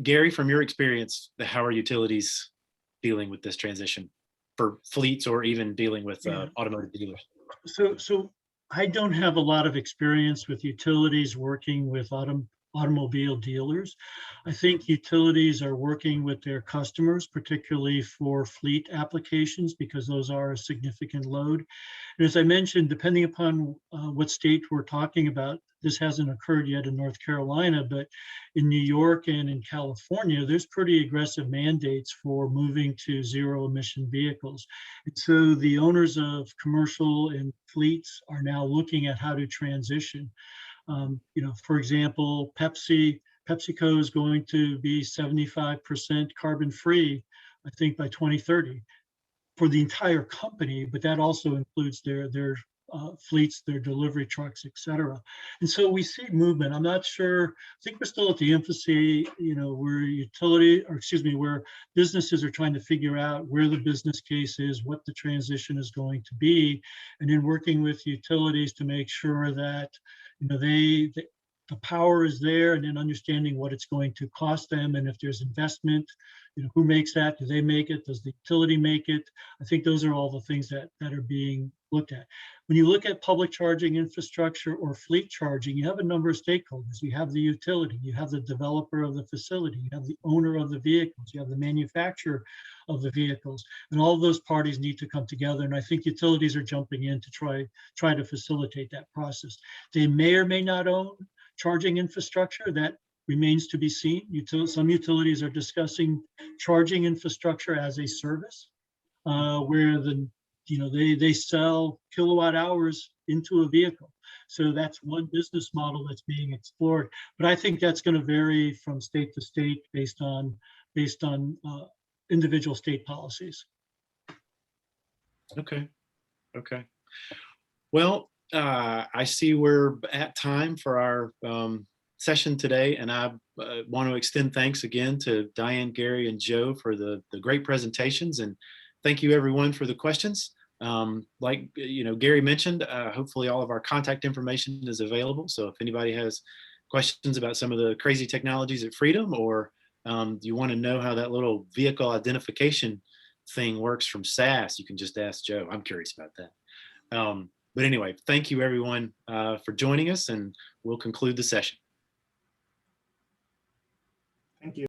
Gary, from your experience, how are utilities dealing with this transition for fleets or even dealing with automotive dealers? So I don't have a lot of experience with utilities working with automobile dealers. I think utilities are working with their customers, particularly for fleet applications, because those are a significant load. And as I mentioned, depending upon what state we're talking about, this hasn't occurred yet in North Carolina, but in New York and in California, there's pretty aggressive mandates for moving to zero emission vehicles. And so the owners of commercial and fleets are now looking at how to transition. For example, PepsiCo is going to be 75% carbon free, I think, by 2030 for the entire company, but that also includes their fleets, their delivery trucks, et cetera. And so we see movement. I'm not sure, I think we're still at the infancy, where businesses are trying to figure out where the business case is, what the transition is going to be, and then working with utilities to make sure that, the power is there, and then understanding what it's going to cost them. And if there's investment, who makes that? Do they make it? Does the utility make it? I think those are all the things that are being looked at. When you look at public charging infrastructure or fleet charging, you have a number of stakeholders. You have the utility, you have the developer of the facility, you have the owner of the vehicles, you have the manufacturer of the vehicles, and all of those parties need to come together. And I think utilities are jumping in to try to facilitate that process. They may or may not own charging infrastructure. That remains to be seen. Some utilities are discussing charging infrastructure as a service, where they sell kilowatt hours into a vehicle. So that's one business model that's being explored. But I think that's going to vary from state to state based on individual state policies. Okay. Okay. Well, I see we're at time for our session today, and I want to extend thanks again to Diane, Gary, and Joe for the great presentations, and thank you everyone for the questions. Like Gary mentioned, hopefully all of our contact information is available. So if anybody has questions about some of the crazy technologies at Freedom, or you want to know how that little vehicle identification thing works from SAS, you can just ask Joe. I'm curious about that. But anyway, thank you everyone for joining us, and we'll conclude the session.